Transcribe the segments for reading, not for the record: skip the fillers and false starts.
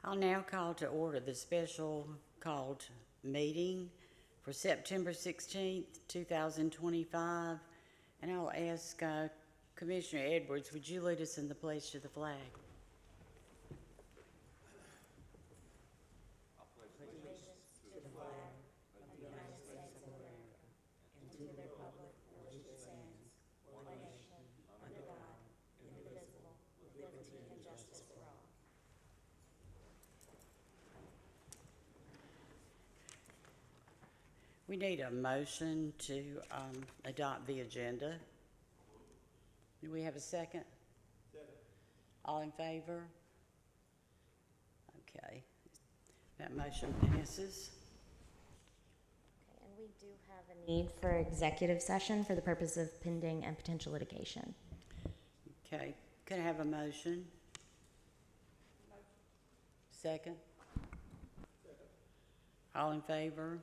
I'll now call to order the special called meeting for September 16th, 2025. And I'll ask Commissioner Edwards, would you lead us in the pledge to the flag? We need a motion to adopt the agenda. Do we have a second? Second. All in favor? Okay. That motion passes. Okay, and we do have a need for executive session for the purpose of pending and potential litigation. Okay. Could I have a motion? Second? Second. All in favor?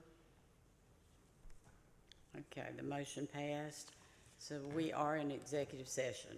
Okay, the motion passed. So we are in executive session.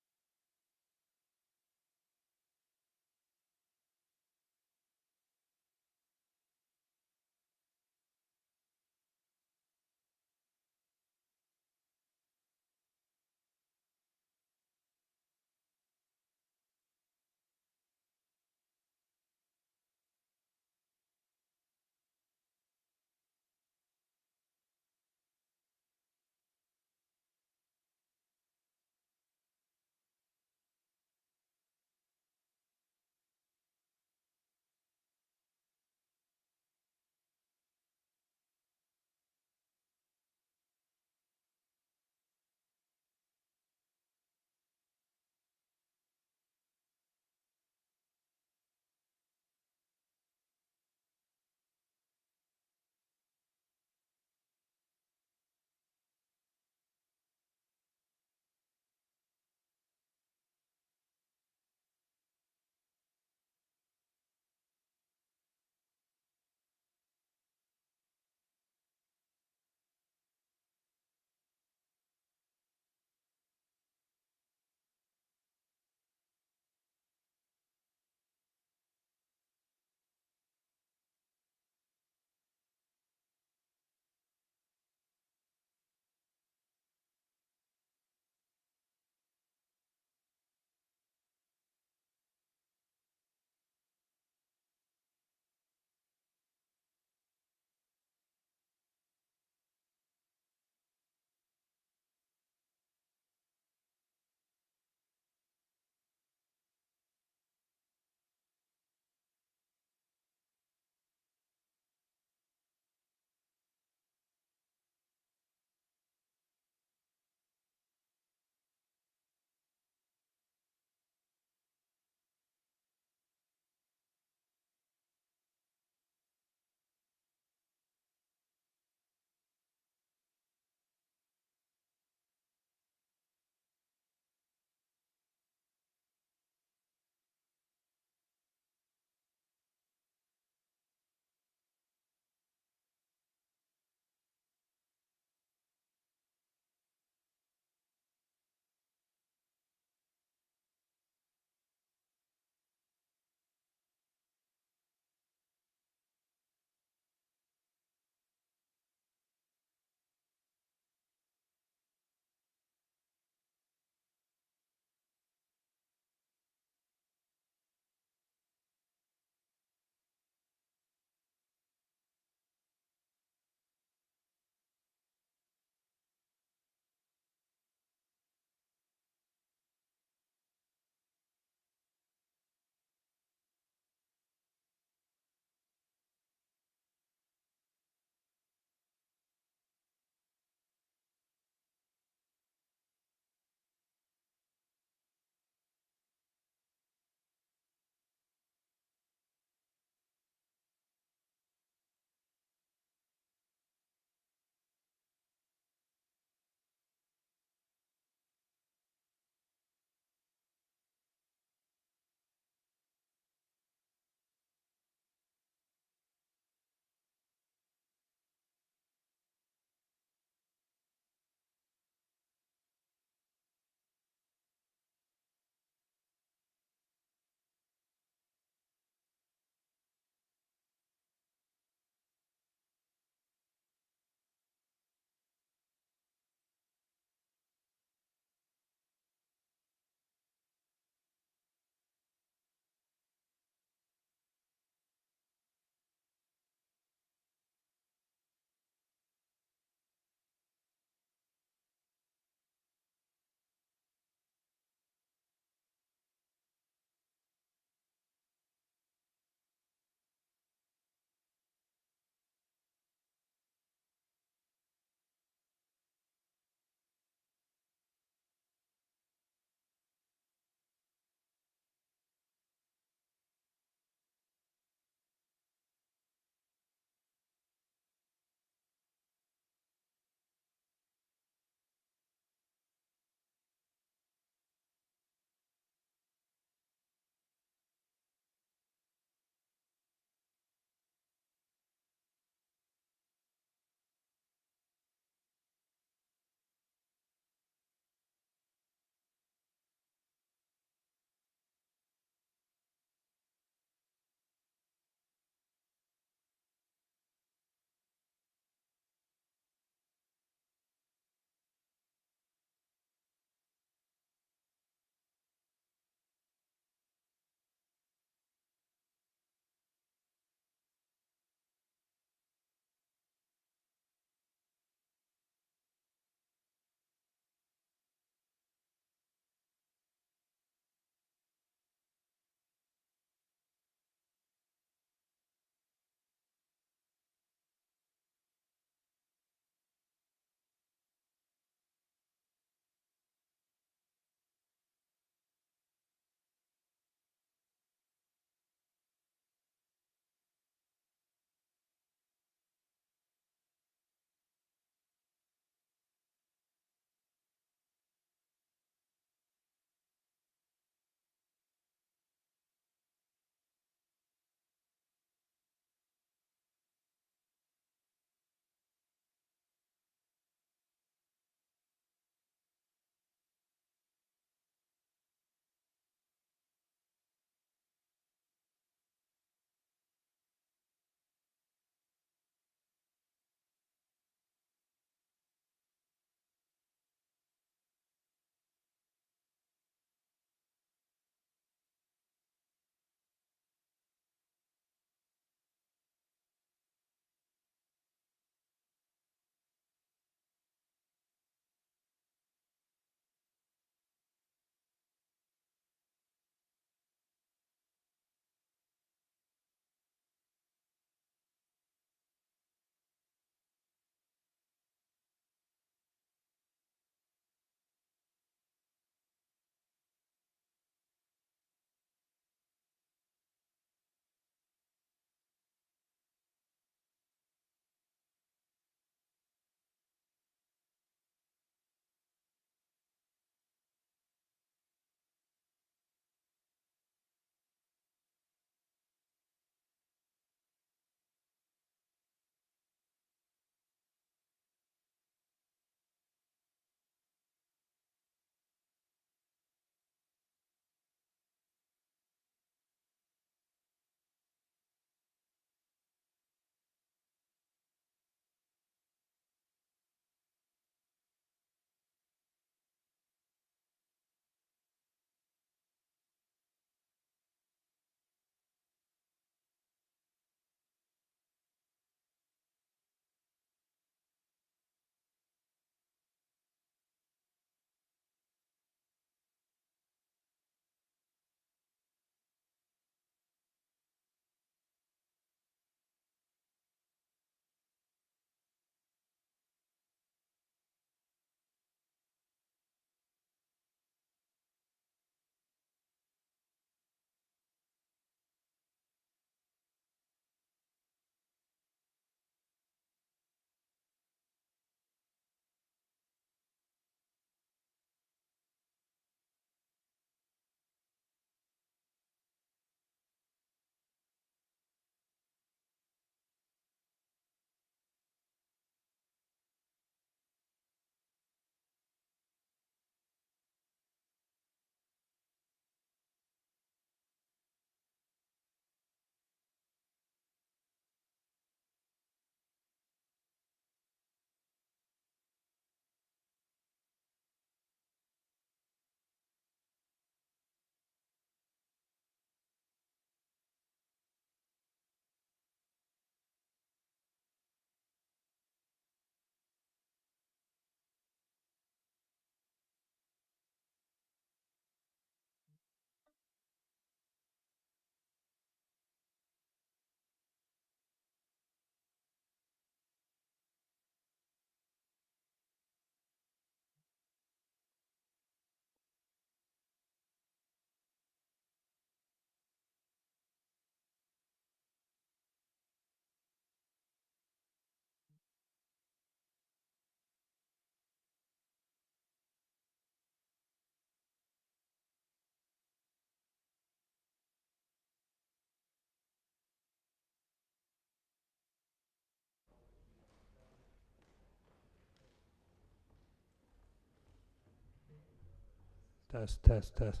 Test, test, test.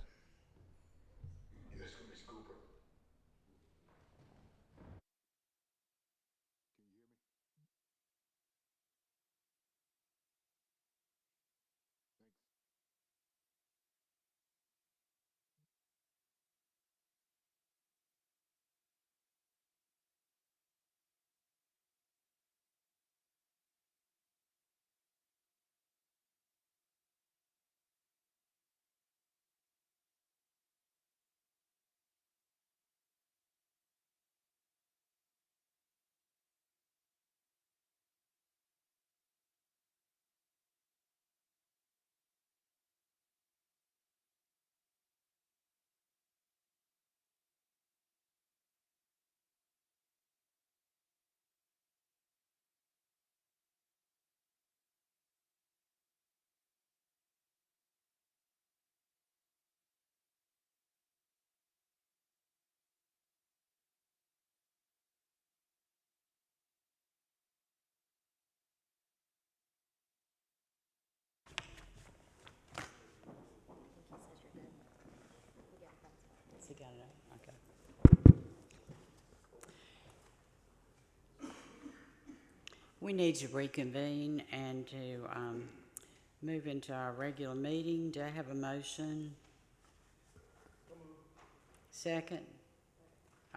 Yes, Ms. Cooper. Has he got it up? Okay. We need to reconvene and to move into our regular meeting. Do I have a motion? Second?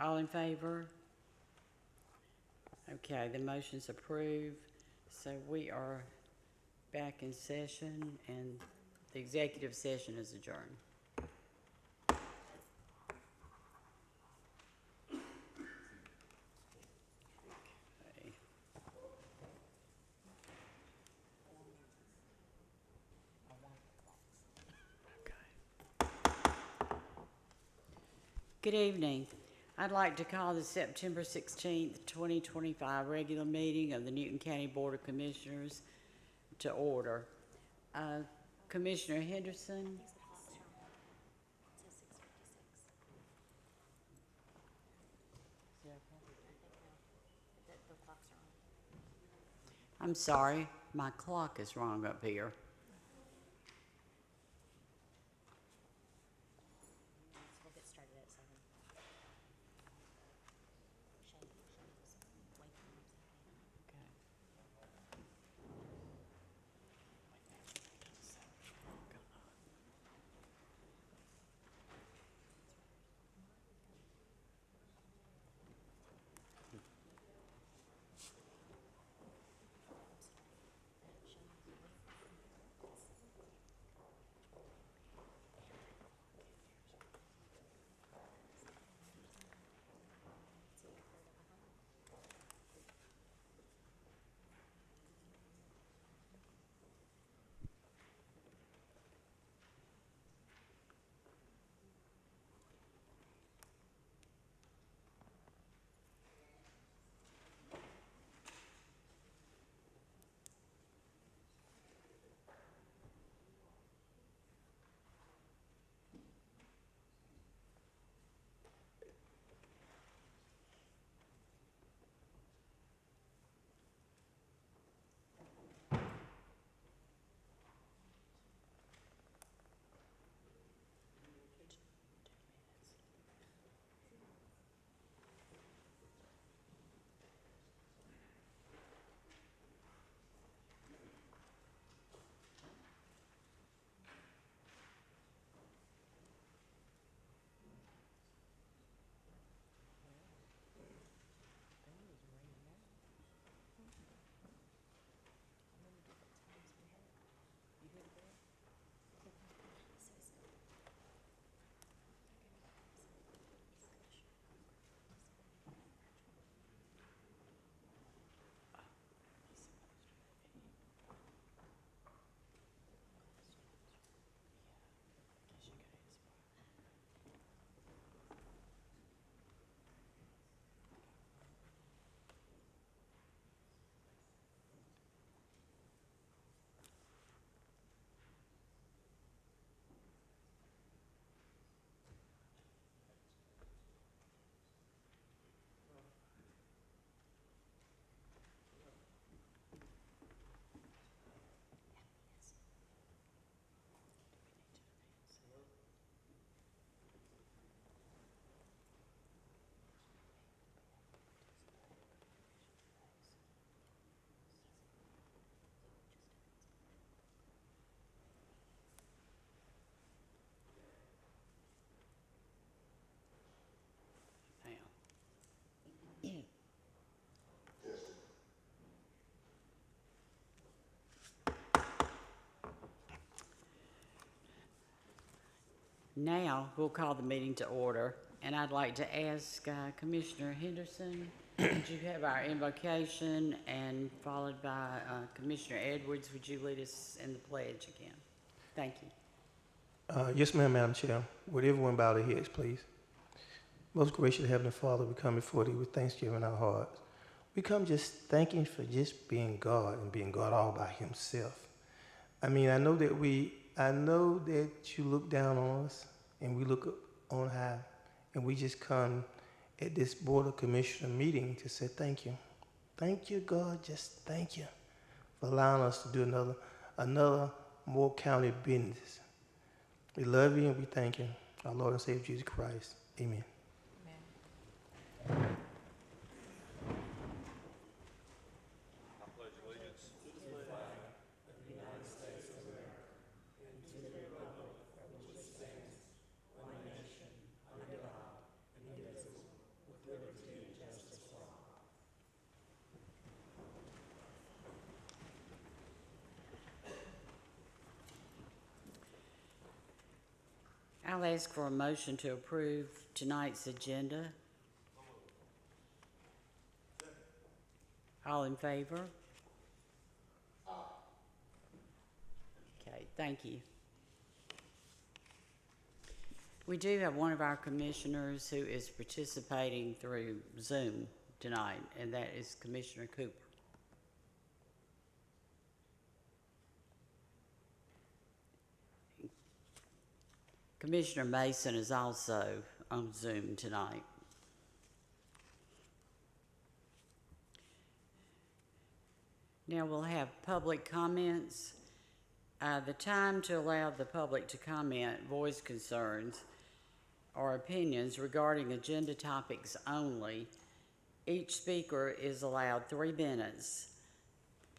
All in favor? Okay, the motion's approved. So we are back in session and the executive session is adjourned. Okay. Good evening. I'd like to call the September 16th, 2025 regular meeting of the Newton County Board of Commissioners to order. Commissioner Henderson? I'm sorry, my clock is wrong up here. We'll get started at 7. Now, we'll call the meeting to order, and I'd like to ask Commissioner Henderson, would you have our invocation, and followed by Commissioner Edwards, would you lead us in the pledge again? Thank you. Yes, ma'am, Madam Chair. Would everyone bow their heads, please? Most gracious Heavenly Father, we come before Thee with thanksgiving in our hearts. We come just thanking for just being God and being God all by Himself. I mean, I know that You look down on us, and we look up on high, and we just come at this Board of Commissioner meeting to say thank you. Thank you, God. Just thank you for allowing us to do another Moore County business. We love you and we thank you. Our Lord and Savior Jesus Christ. Amen. I'll ask for a motion to approve tonight's agenda. All in favor? Okay, thank you. We do have one of our commissioners who is participating through Zoom tonight, and that is Commissioner Cooper. Commissioner Mason is also on Zoom tonight. Now we'll have public comments. The time to allow the public to comment, voice concerns, or opinions regarding agenda topics only. Each speaker is allowed 3 minutes.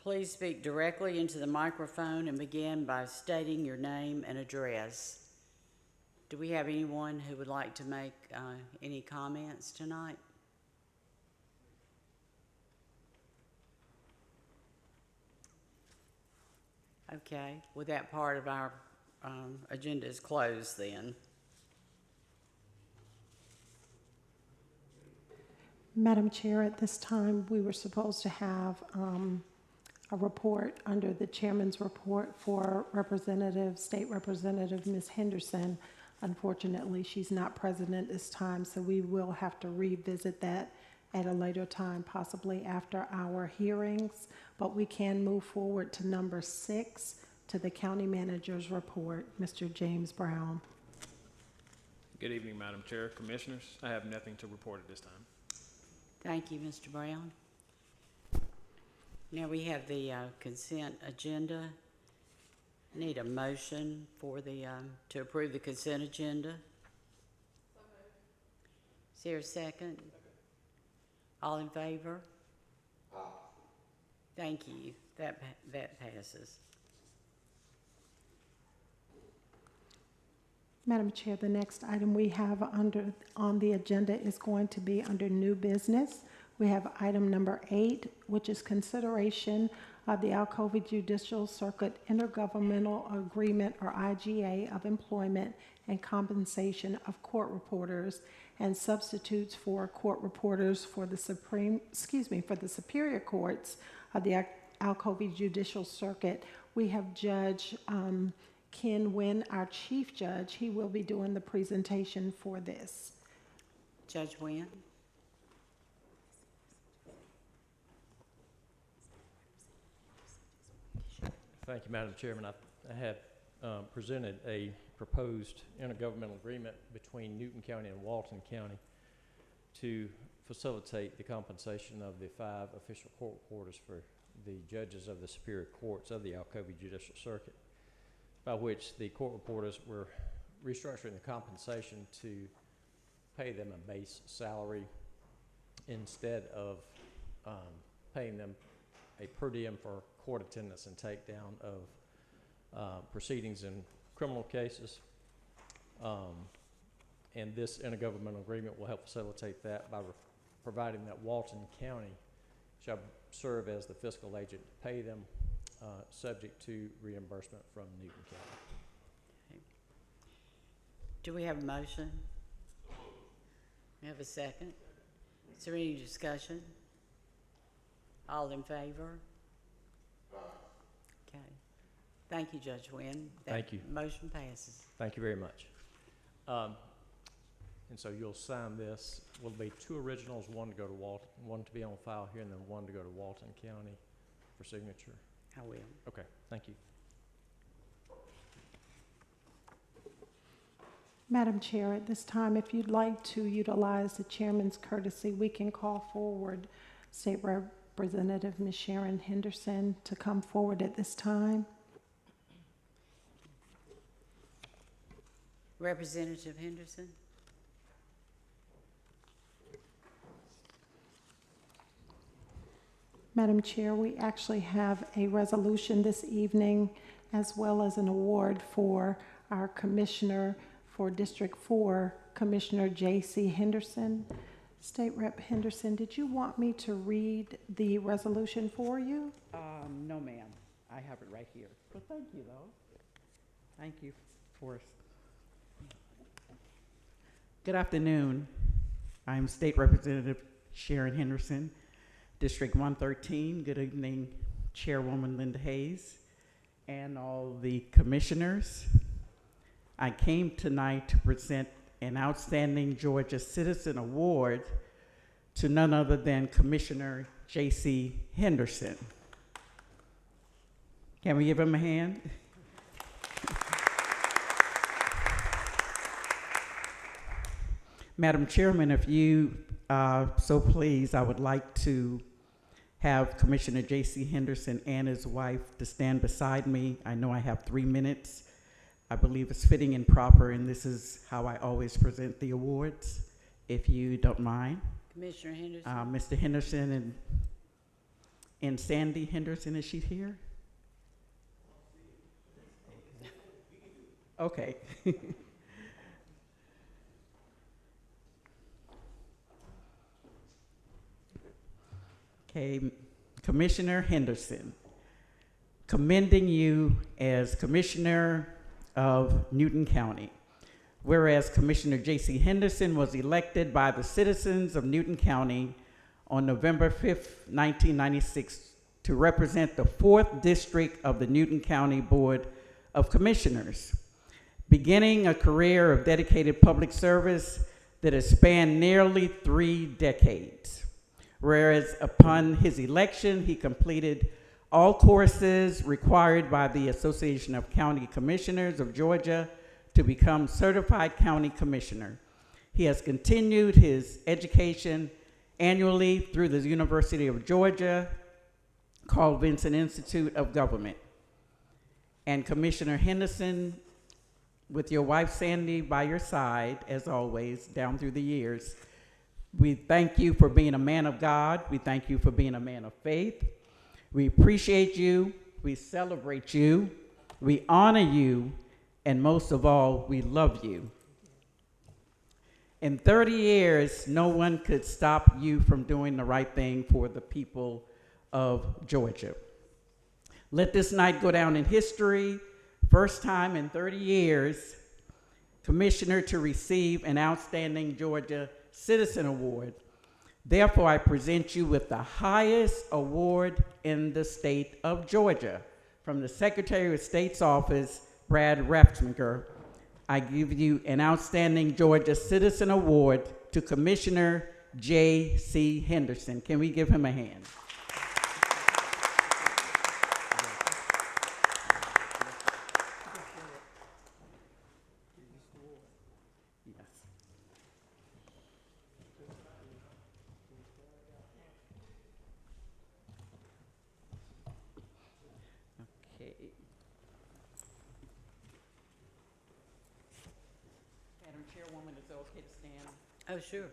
Please speak directly into the microphone and begin by stating your name and address. Do we have anyone who would like to make any comments tonight? Okay, well, that part of our agenda is closed then. Madam Chair, at this time, we were supposed to have a report under the chairman's report for State Representative Ms. Henderson. Unfortunately, she's not present at this time, so we will have to revisit that at a later time, possibly after our hearings. But we can move forward to number 6, to the county manager's report. Mr. James Brown. Good evening, Madam Chair, Commissioners. I have nothing to report at this time. Thank you, Mr. Brown. Now we have the consent agenda. Need a motion for the to approve the consent agenda. Is there a second? All in favor? Thank you. That passes. Madam Chair, the next item we have on the agenda is going to be under new business. We have item number 8, which is consideration of the Alcovy Judicial Circuit Intergovernmental Agreement, or IGA, of employment and compensation of court reporters and substitutes for court reporters for the Superior Courts of the Alcovy Judicial Circuit. We have Judge Ken Wynn, our Chief Judge. He will be doing the presentation for this. Judge Wynn? Thank you, Madam Chairman. I have presented a proposed intergovernmental agreement between Newton County and Walton County to facilitate the compensation of the 5 official court reporters for the judges of the Superior Courts of the Alcovy Judicial Circuit, by which the court reporters were restructuring the compensation to pay them a base salary instead of paying them a per diem for court attendance and takedown of proceedings in criminal cases. And this intergovernmental agreement will help facilitate that by providing that Walton County shall serve as the fiscal agent to pay them, subject to reimbursement from Newton County. Do we have a motion? We have a second? Is there any discussion? All in favor? Okay. Thank you, Judge Wynn. Thank you. Motion passes. Thank you very much. And so you'll sign this. Will be 2 originals, one to go to Walton, one to be on file here, and then one to go to Walton County for signature. I will. Okay, thank you. Madam Chair, at this time, if you'd like to utilize the chairman's courtesy, we can call forward State Representative Ms. Sharon Henderson to come forward at this time. Representative Henderson? Madam Chair, we actually have a resolution this evening as well as an award for our commissioner for District 4, Commissioner J.C. Henderson. State Rep Henderson, did you want me to read the resolution for you? No, ma'am. I have it right here. But thank you, though. Thank you for. Good afternoon. I'm State Representative Sharon Henderson, District 113. Good evening, Chairwoman Linda Hayes, and all the commissioners. I came tonight to present an Outstanding Georgia Citizen Award to none other than Commissioner J.C. Henderson. Can we give him a hand? Madam Chairman, if you so please, I would like to have Commissioner J.C. Henderson and his wife to stand beside me. I know I have 3 minutes. I believe it's fitting and proper, and this is how I always present the awards, if you don't mind. Commissioner Henderson? Mr. Henderson and Sandy Henderson, is she here? Okay. Okay, Commissioner Henderson, commending you as Commissioner of Newton County. Whereas Commissioner J.C. Henderson was elected by the citizens of Newton County on November 5th, 1996 to represent the 4th District of the Newton County Board of Commissioners, beginning a career of dedicated public service that has spanned nearly 3 decades. Whereas upon his election, he completed all courses required by the Association of County Commissioners of Georgia to become Certified County Commissioner. He has continued his education annually through the University of Georgia, Carl Vinson Institute of Government. And Commissioner Henderson, with your wife Sandy by your side, as always, down through the years, we thank you for being a man of God. We thank you for being a man of faith. We appreciate you. We celebrate you. We honor you. And most of all, we love you. In 30 years, no one could stop you from doing the right thing for the people of Georgia. Let this night go down in history. First time in 30 years, Commissioner to receive an Outstanding Georgia Citizen Award. Therefore, I present you with the highest award in the state of Georgia. From the Secretary of State's office, Brad Raffensperger, I give you an Outstanding Georgia Citizen Award to Commissioner J.C. Henderson. Can we give him a hand? Chairwoman, is it okay to stand? Oh, sure.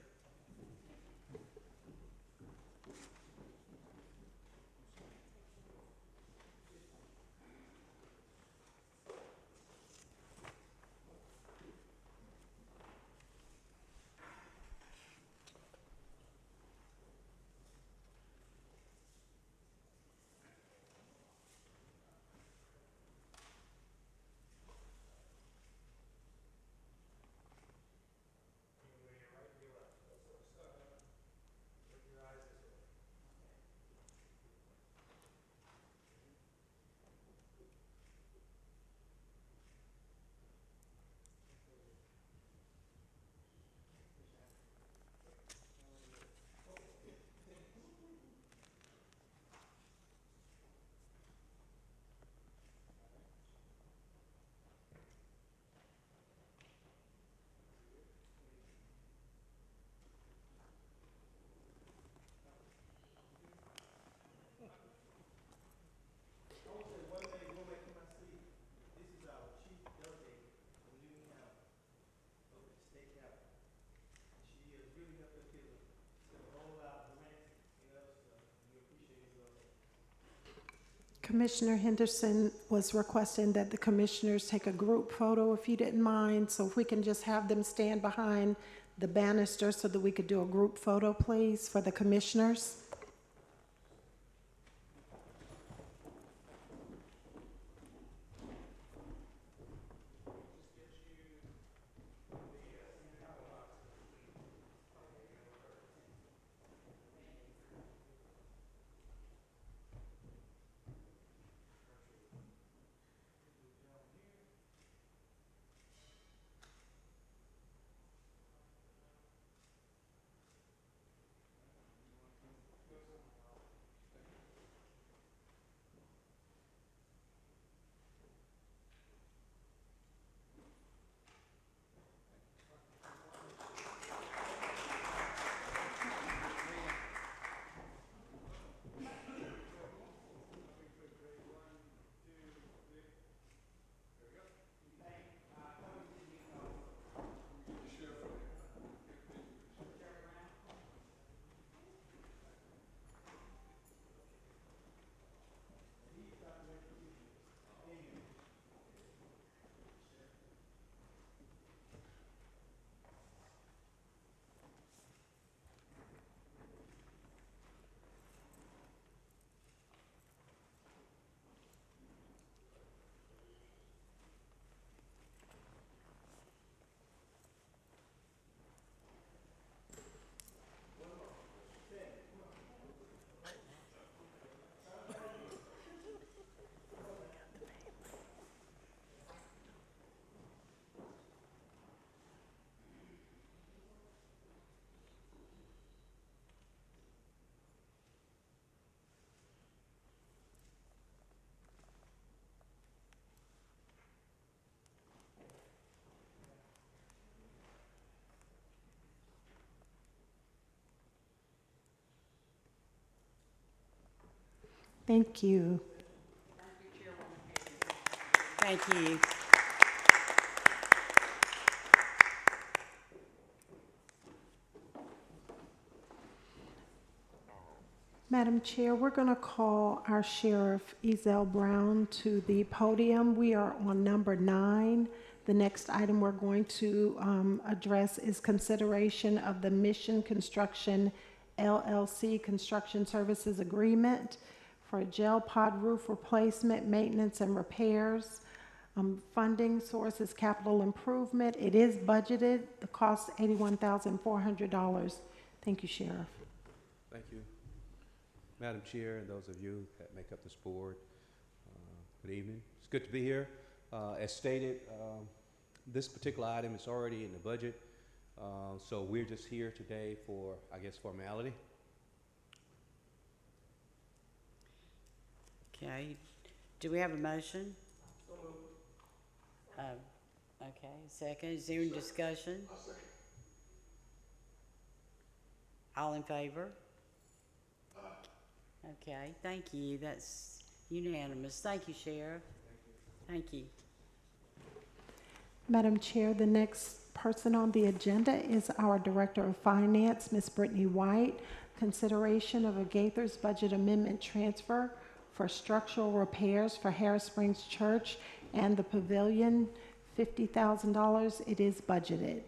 Commissioner Henderson was requesting that the commissioners take a group photo, if you didn't mind. So if we can just have them stand behind the banister so that we could do a group photo, please, for the commissioners. Thank you. Thank you. Madam Chair, we're going to call our Sheriff Ezell Brown to the podium. We are on number 9. The next item we're going to address is consideration of the Mission Construction LLC Construction Services Agreement for a jail pod roof replacement, maintenance, and repairs. Funding source is capital improvement. It is budgeted. The cost is $81,400. Thank you, Sheriff. Thank you. Madam Chair and those of you that make up this board, good evening. It's good to be here. As stated, this particular item is already in the budget, so we're just here today for, I guess, formality. Okay, do we have a motion? Okay, second, is there any discussion? I'll second. All in favor? Okay, thank you, that's unanimous. Thank you, Sheriff. Thank you. Madam Chair, the next person on the agenda is our Director of Finance, Ms. Brittany White. Consideration of a Gaithers budget amendment transfer for structural repairs for Harris Springs Church and the pavilion, $50,000. It is budgeted.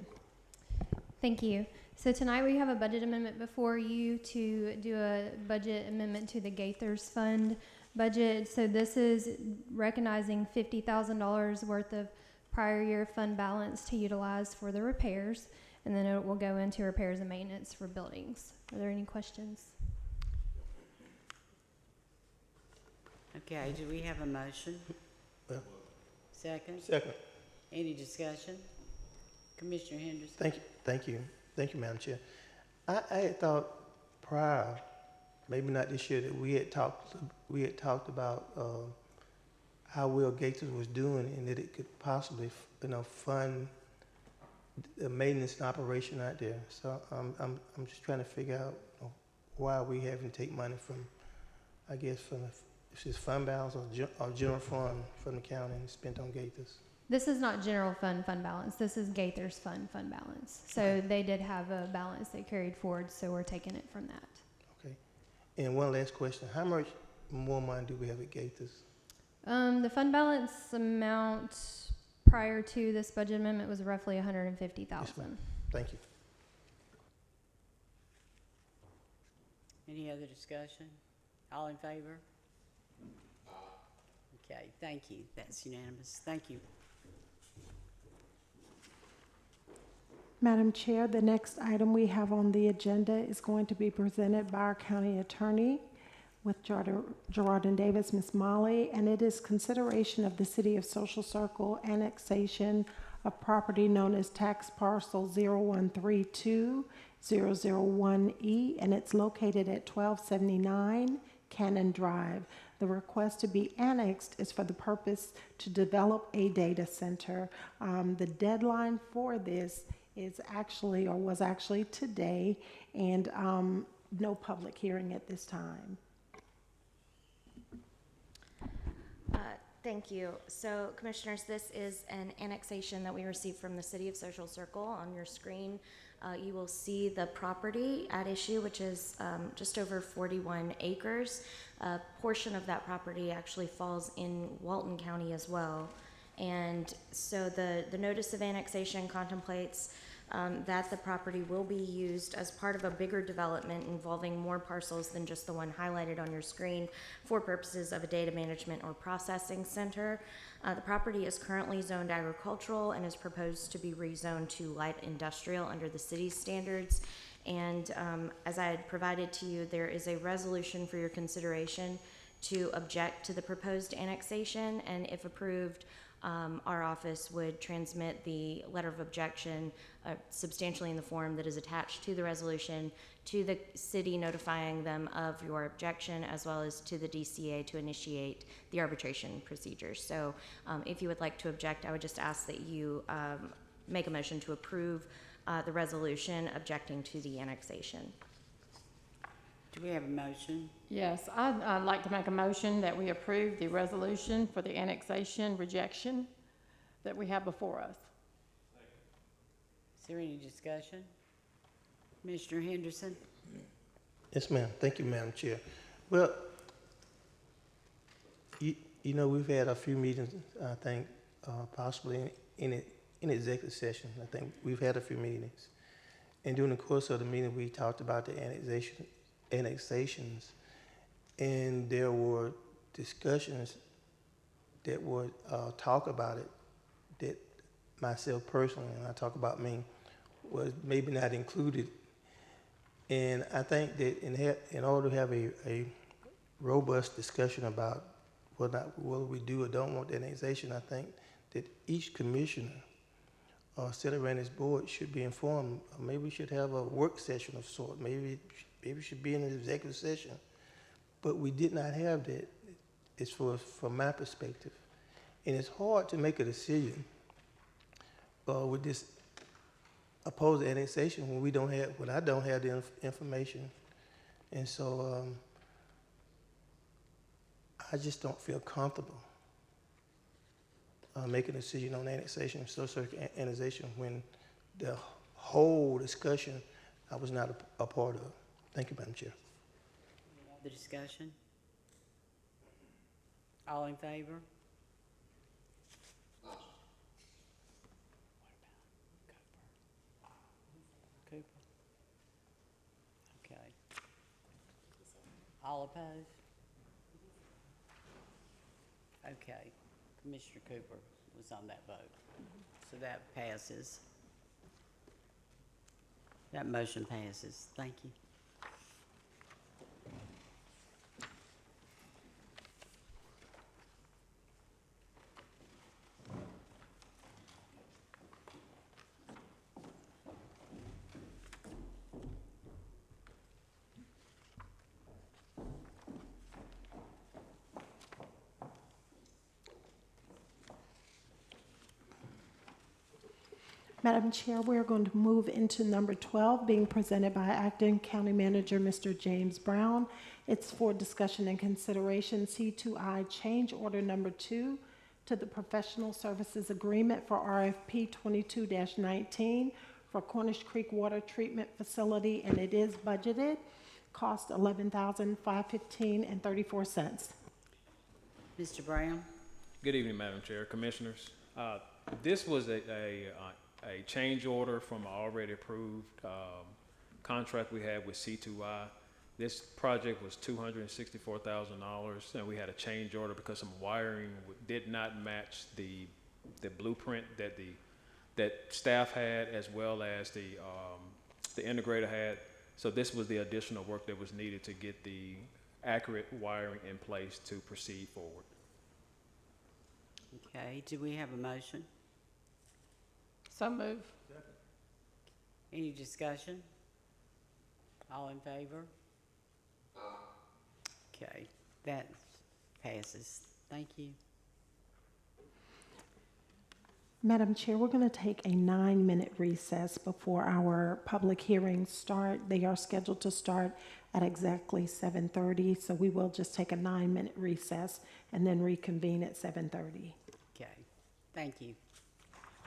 Thank you. So tonight we have a budget amendment before you to do a budget amendment to the Gaithers Fund budget. So this is recognizing $50,000 worth of prior year fund balance to utilize for the repairs, and then it will go into repairs and maintenance for buildings. Are there any questions? Okay, do we have a motion? Second? Second. Any discussion? Commissioner Henderson? Thank you, Madam Chair. I had thought prior, maybe not this year, that we had talked about how well Gaithers was doing and that it could possibly, fund the maintenance and operation out there. So I'm just trying to figure out why we having to take money from, I guess, from if it's fund balance or general fund from the county and spent on Gaithers. This is not general fund balance. This is Gaithers fund balance. So Okay. they did have a balance they carried forward, so we're taking it from that. Okay. And one last question: how much more money do we have at Gators? The fund balance amount prior to this budget amendment was roughly $150,000. Yes, ma'am. Thank you. Any other discussion? All in favor? Okay, thank you. That's unanimous. Thank you. Madam Chair, the next item we have on the agenda is going to be presented by our county attorney with Gerard and Davis, Ms. Molly, and it is consideration of the City of Social Circle annexation of property known as tax parcel 0132001E, and it's located at 1279 Cannon Drive. The request to be annexed is for the purpose to develop a data center. The deadline for this is actually, or was actually today, and no public hearing at this time. Thank you. So, Commissioners, this is an annexation that we received from the City of Social Circle. On your screen, you will see the property at issue, which is just over 41 acres. A portion of that property actually falls in Walton County as well. And so the notice of annexation contemplates that the property will be used as part of a bigger development involving more parcels than just the one highlighted on your screen for purposes of a data management or processing center. The property is currently zoned agricultural and is proposed to be rezoned to light industrial under the city's standards. And as I had provided to you, there is a resolution for your consideration to object to the proposed annexation, and if approved, our office would transmit the letter of objection substantially in the form that is attached to the resolution to the city, notifying them of your objection, as well as to the DCA to initiate the arbitration procedures. So if you would like to object, I would just ask that you make a motion to approve the resolution objecting to the annexation. Do we have a motion? Yes, I'd like to make a motion that we approve the resolution for the annexation rejection that we have before us. Is there any discussion? Commissioner Henderson? Yes, ma'am. Thank you, Madam Chair. Well, you know, we've had a few meetings, I think, possibly in executive session. I think we've had a few meetings. And during the course of the meeting, we talked about the annexations, and there were discussions that would talk about it that myself personally, and I talk about me, was maybe not included. And I think that in order to have a robust discussion about whether we do or don't want the annexation, I think that each commissioner sitting around this board should be informed. Maybe we should have a work session of sort. Maybe it should be in an executive session. But we did not have that, as far as from my perspective. And it's hard to make a decision with this opposed annexation when I don't have the information. And so I just don't feel comfortable making a decision on annexation, social annexation, when the whole discussion I was not a part of. Thank you, Madam Chair. Any other discussion? All in favor? Cooper? Okay. All opposed? Okay. Commissioner Cooper was on that vote. So that passes. That motion passes. Thank you. Madam Chair, we're going to move into number 12, being presented by Acting County Manager, Mr. James Brown. It's for discussion and consideration, C2I change order number 2 to the professional services agreement for RFP 22-19 for Cornish Creek Water Treatment Facility, and it is budgeted. cost $11,515.34. Mr. Brown? Good evening, Madam Chair, Commissioners. This was a change order from an already approved contract we had with C2I. This project was $264,000, and we had a change order because some wiring did not match the blueprint that staff had, as well as the integrator had. So this was the additional work that was needed to get the accurate wiring in place to proceed forward. Okay, do we have a motion? So move. Any discussion? All in favor? Okay, that passes. Thank you. Madam Chair, we're going to take a 9-minute recess before our public hearings start. They are scheduled to start at exactly 7:30, so we will just take a 9-minute recess and then reconvene at 7:30. Okay, thank you.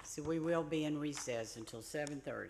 So we will be in recess until 7:30.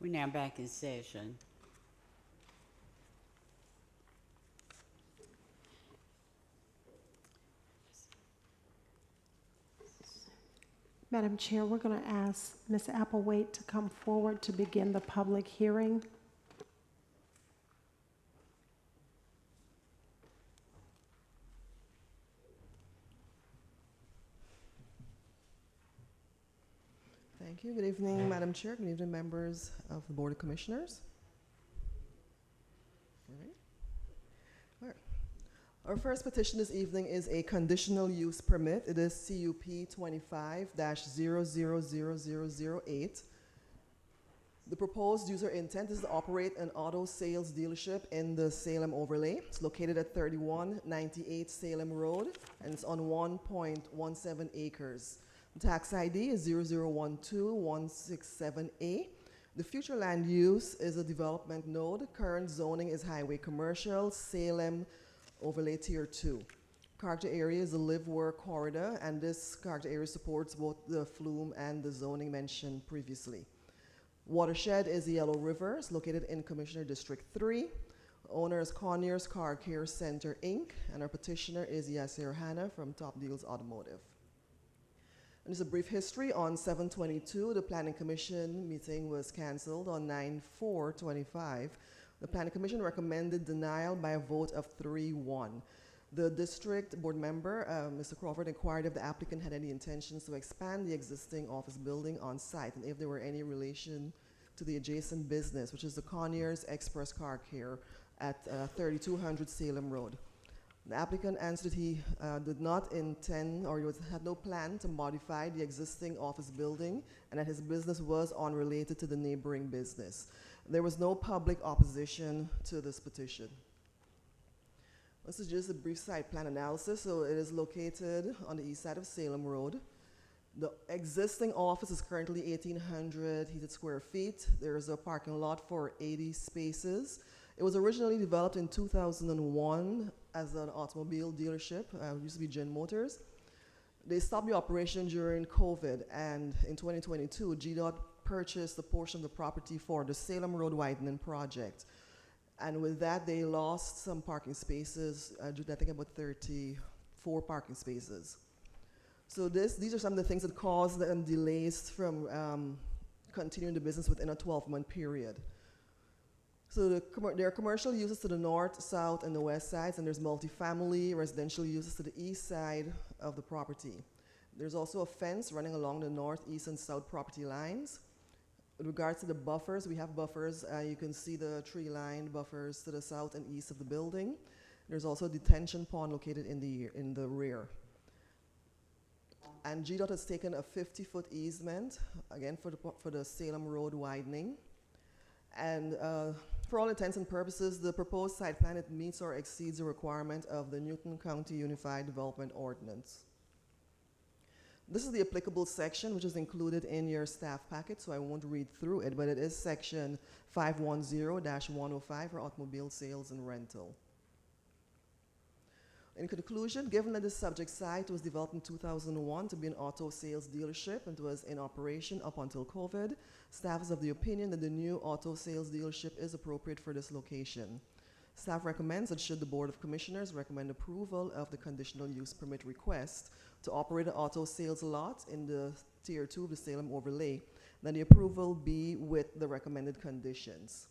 We're now back in session. Madam Chair, we're going to ask Ms. Applewhite to come forward to begin the public hearing. Thank you. Good evening, Madam Chair. Good evening, members of the Board of Commissioners. All right. All right. Our first petition this evening is a conditional use permit. It is CUP 25-000008. The proposed user intent is to operate an auto sales dealership in the Salem overlay. It's located at 3198 Salem Road, and it's on 1.17 acres. The tax ID is 0012167A. The future land use is a development node. Current zoning is highway commercial, Salem overlay tier 2. Character area is the live-work corridor, and this character area supports both the flume and the zoning mentioned previously. Watershed is the Yellow River. It's located in Commissioner District 3. Owner is Conyers Car Care Center, Inc., and our petitioner is Yasser Hanna from Top Deals Automotive. And just a brief history. On 7/22, the Planning Commission meeting was canceled. On 9/4/25, the Planning Commission recommended denial by a vote of 3-1. The district board member, Mr. Crawford, inquired if the applicant had any intentions to expand the existing office building on site and if there were any relation to the adjacent business, which is the Conyers Express Car Care at 3200 Salem Road. The applicant answered he did not intend or had no plan to modify the existing office building and that his business was unrelated to the neighboring business. There was no public opposition to this petition. This is just a brief site plan analysis. So it is located on the east side of Salem Road. The existing office is currently 1,800 heated square feet. There is a parking lot for 80 spaces. It was originally developed in 2001 as an automobile dealership. It used to be Gen Motors. They stopped the operation during COVID, and in 2022, GDOT purchased a portion of the property for the Salem Road widening project. And with that, they lost some parking spaces, I think about 34 parking spaces. So these are some of the things that caused them delays from continuing the business within a 12-month period. So there are commercial uses to the north, south, and the west sides, and there's multifamily residential uses to the east side of the property. There's also a fence running along the north, east, and south property lines. With regards to the buffers, we have buffers. You can see the tree-lined buffers to the south and east of the building. There's also a detention pond located in the rear. And GDOT has taken a 50-foot easement, again, for the Salem Road widening. And for all intents and purposes, the proposed site plan, it meets or exceeds the requirement of the Newton County Unified Development Ordinance. This is the applicable section, which is included in your staff packet, so I won't read through it, but it is section 510-105 for automobile sales and rental. In conclusion, given that the subject site was developed in 2001 to be an auto sales dealership and was in operation up until COVID, staff is of the opinion that the new auto sales dealership is appropriate for this location. Staff recommends that should the Board of Commissioners recommend approval of the conditional use permit request to operate an auto sales lot in the Tier 2 of the Salem overlay, then the approval be with the recommended conditions.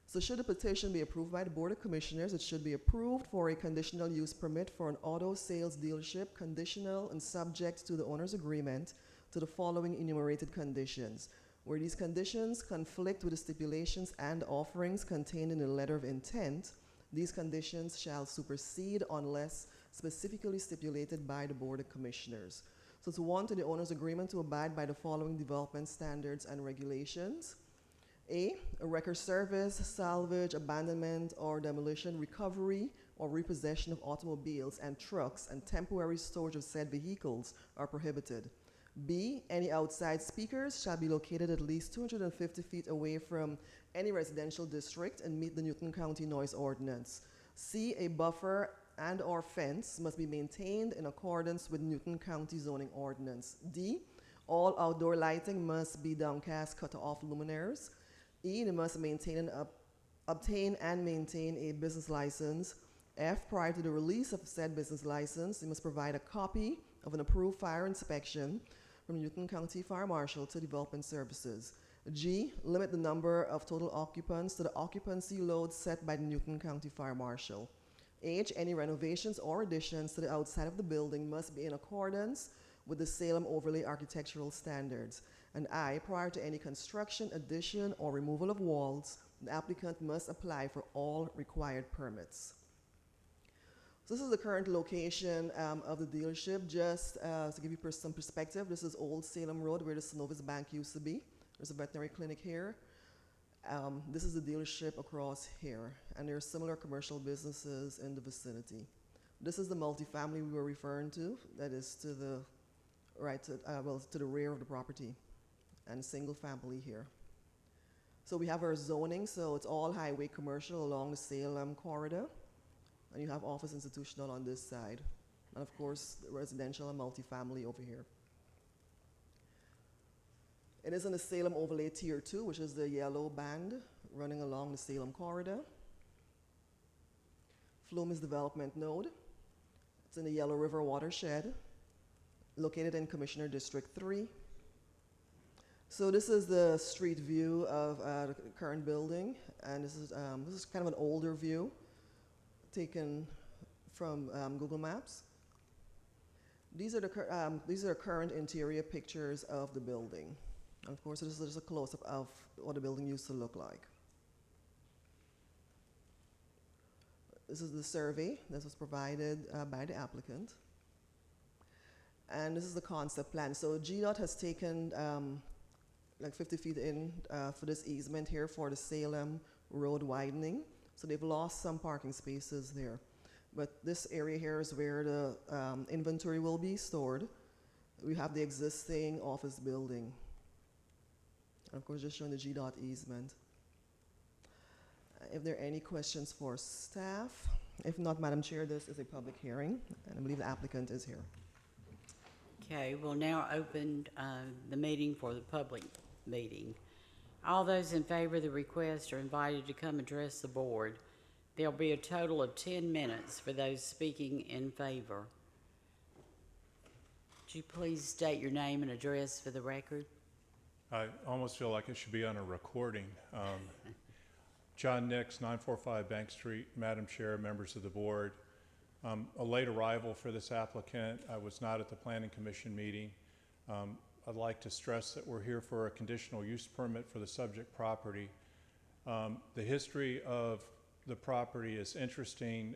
So should the petition be approved by the Board of Commissioners, it should be approved for a conditional use permit for an auto sales dealership, conditional and subject to the owner's agreement to the following enumerated conditions. Where these conditions conflict with the stipulations and offerings contained in the letter of intent, these conditions shall supersede unless specifically stipulated by the Board of Commissioners. So it's 1, to the owner's agreement to abide by the following development standards and regulations. A record service, salvage, abandonment, or demolition, recovery, or repossession of automobiles and trucks and temporary storage of said vehicles are prohibited. B, any outside speakers shall be located at least 250 feet away from any residential district and meet the Newton County Noise Ordinance. C, a buffer and or fence must be maintained in accordance with Newton County Zoning Ordinance. D, all outdoor lighting must be downcast, cut off luminaires. E, they must obtain and maintain a business license. F, prior to the release of said business license, they must provide a copy of an approved fire inspection from Newton County Fire Marshal to Development Services. G, limit the number of total occupants to the occupancy load set by the Newton County Fire Marshal. H, any renovations or additions to the outside of the building must be in accordance with the Salem Overlay Architectural Standards. And I, prior to any construction, addition, or removal of walls, the applicant must apply for all required permits. So this is the current location of the dealership. Just to give you some perspective, this is Old Salem Road where the Synovus Bank used to be. There's a veterinary clinic here. This is the dealership across here, and there are similar commercial businesses in the vicinity. This is the multifamily we were referring to, that is to the right, to the rear of the property, and single family here. So we have our zoning, so it's all highway commercial along the Salem corridor, and you have office institutional on this side, and of course residential and multifamily over here. It is in the Salem Overlay Tier 2, which is the yellow band running along the Salem corridor. Flume is development node. It's in the Yellow River watershed, located in Commissioner District 3. So this is the street view of the current building, and this is kind of an older view taken from Google Maps. These are the current interior pictures of the building. And of course, this is just a close-up of what the building used to look like. This is the survey that was provided by the applicant. And this is the concept plan. So GDOT has taken like 50 feet in for this easement here for the Salem Road widening. So they've lost some parking spaces there. But this area here is where the inventory will be stored. We have the existing office building. And of course, just showing the GDOT easement. If there are any questions for staff, if not, Madam Chair, this is a public hearing, and I believe the applicant is here. Okay, we'll now open the meeting for the public meeting. All those in favor of the request are invited to come address the board. There'll be a total of 10 minutes for those speaking in favor. Would you please state your name and address for the record? I almost feel like it should be on a recording. John Nix, 945 Bank Street, Madam Chair, members of the board. A late arrival for this applicant. I was not at the Planning Commission meeting. I'd like to stress that we're here for a conditional use permit for the subject property. The history of the property is interesting.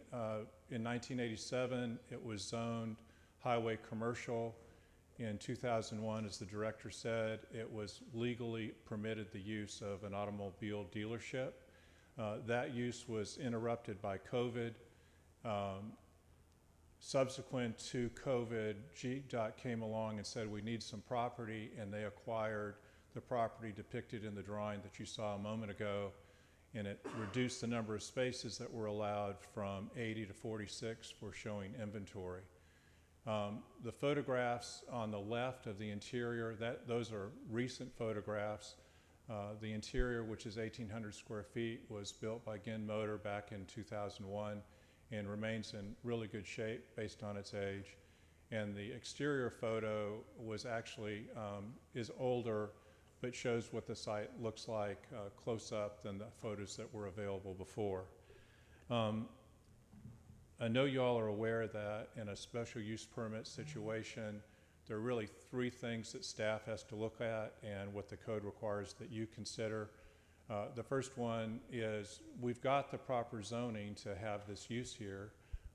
In 1987, it was zoned highway commercial. In 2001, as the director said, it was legally permitted the use of an automobile dealership. That use was interrupted by COVID. Subsequent to COVID, GDOT came along and said we need some property, and they acquired the property depicted in the drawing that you saw a moment ago, and it reduced the number of spaces that were allowed from 80 to 46 for showing inventory. The photographs on the left of the interior, those are recent photographs. The interior, which is 1,800 square feet, was built by Ginn Motor back in 2001 and remains in really good shape based on its age. And the exterior photo was actually, is older, but shows what the site looks like close up than the photos that were available before. I know y'all are aware that in a special use permit situation, there are really three things that staff has to look at and what the code requires that you consider. The first one is we've got the proper zoning to have this use here.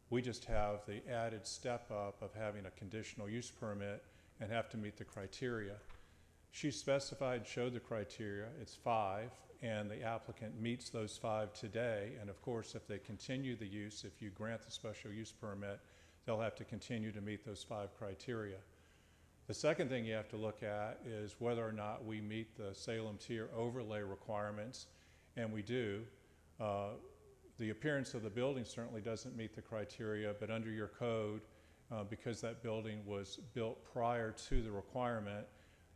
We just have the added step up of having a conditional use permit and have to meet the criteria. She specified, showed the criteria, it's 5, and the applicant meets those 5 today. And of course, if they continue the use, if you grant the special use permit, they'll have to continue to meet those 5 criteria. The second thing you have to look at is whether or not we meet the Salem tier overlay requirements, and we do. The appearance of the building certainly doesn't meet the criteria, but under your code, because that building was built prior to the requirement,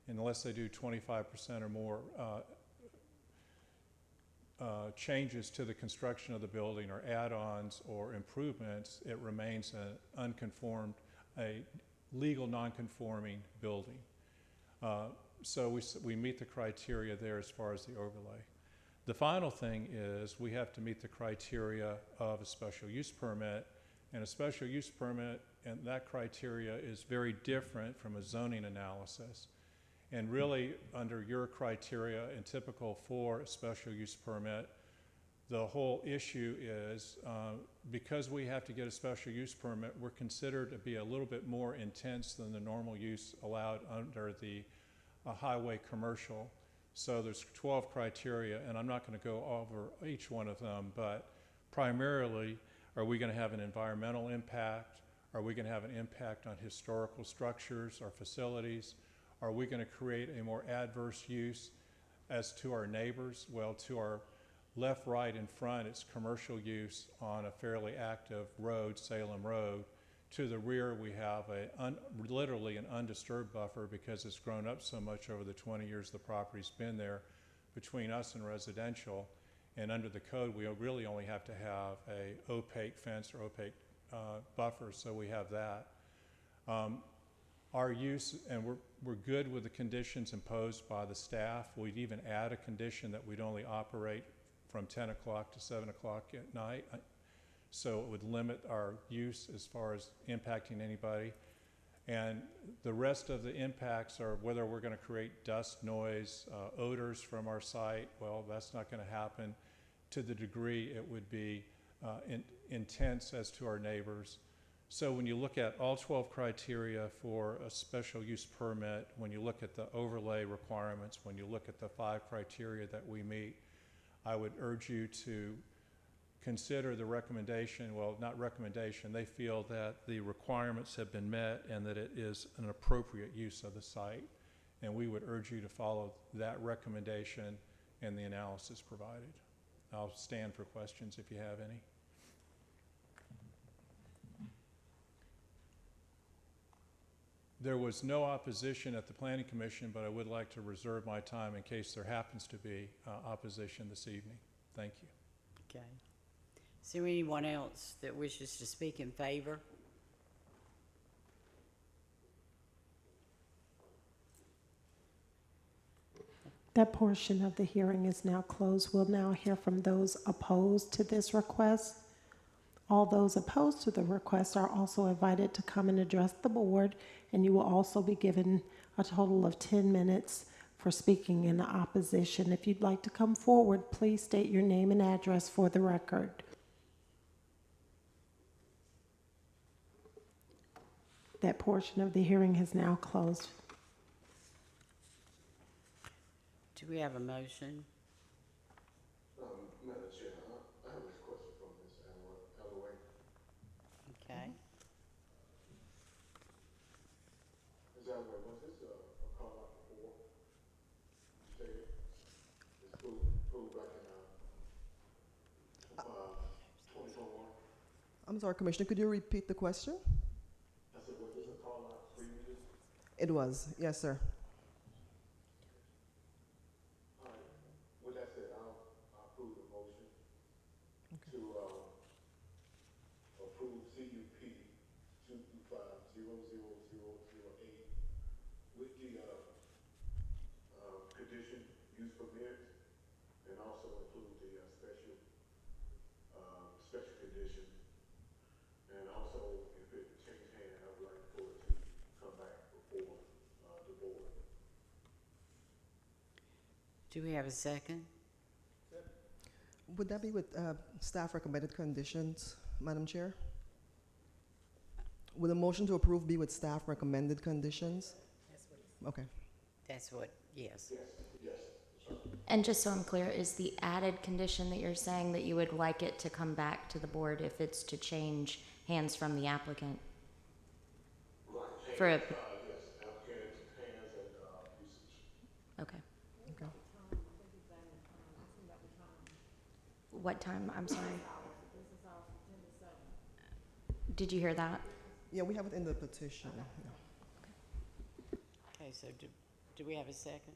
unless they do 25% or more changes to the construction of the building or add-ons or improvements, it remains a legal non-conforming building. So we meet the criteria there as far as the overlay. The final thing is we have to meet the criteria of a special use permit, and a special use permit, and that criteria is very different from a zoning analysis. And really, under your criteria and typical for a special use permit, the whole issue is because we have to get a special use permit, we're considered to be a little bit more intense than the normal use allowed under the highway commercial. So there's 12 criteria, and I'm not going to go over each one of them, but primarily, are we going to have an environmental impact? Are we going to have an impact on historical structures or facilities? Are we going to create a more adverse use as to our neighbors? Well, to our left, right, and front, it's commercial use on a fairly active road, Salem Road. To the rear, we have literally an undisturbed buffer because it's grown up so much over the 20 years the property's been there between us and residential. And under the code, we really only have to have a opaque fence or opaque buffer, so we have that. Our use, and we're good with the conditions imposed by the staff. We'd even add a condition that we'd only operate from 10 o'clock to 7 o'clock at night. So it would limit our use as far as impacting anybody. And the rest of the impacts are whether we're going to create dust, noise, odors from our site. Well, that's not going to happen to the degree it would be intense as to our neighbors. So when you look at all 12 criteria for a special use permit, when you look at the overlay requirements, when you look at the 5 criteria that we meet, I would urge you to consider the recommendation, well, not recommendation, they feel that the requirements have been met and that it is an appropriate use of the site. And we would urge you to follow that recommendation and the analysis provided. I'll stand for questions if you have any. There was no opposition at the Planning Commission, but I would like to reserve my time in case there happens to be opposition this evening. Thank you. Okay. Is there anyone else that wishes to speak in favor? That portion of the hearing is now closed. We'll now hear from those opposed to this request. All those opposed to the request are also invited to come and address the board, and you will also be given a total of 10 minutes for speaking in opposition. If you'd like to come forward, please state your name and address for the record. That portion of the hearing has now closed. Do we have a motion? Madam Chair, I have a question from Ms. Alloway. Okay. Ms. Alloway, was this a call out before? You stated it's approved back in 2021? I'm sorry, Commissioner, could you repeat the question? I said, was this a call out previously? It was, yes, sir. All right. With that said, I'll approve the motion to approve CUP 225-00008 with the condition use permit, and also include the special condition. And also, if it changes hand, I would like for it to come back before the board. Do we have a second? Would that be with staff recommended conditions, Madam Chair? Would a motion to approve be with staff recommended conditions? Okay. That's what, yes. And just so I'm clear, is the added condition that you're saying that you would like it to come back to the board if it's to change hands from the applicant? Right. For a, Yes, applicant, hands, and usage. okay. Okay. What time? I'm sorry. Did you hear that? Yeah, we have it in the petition. Yeah. Okay, so do we have a second?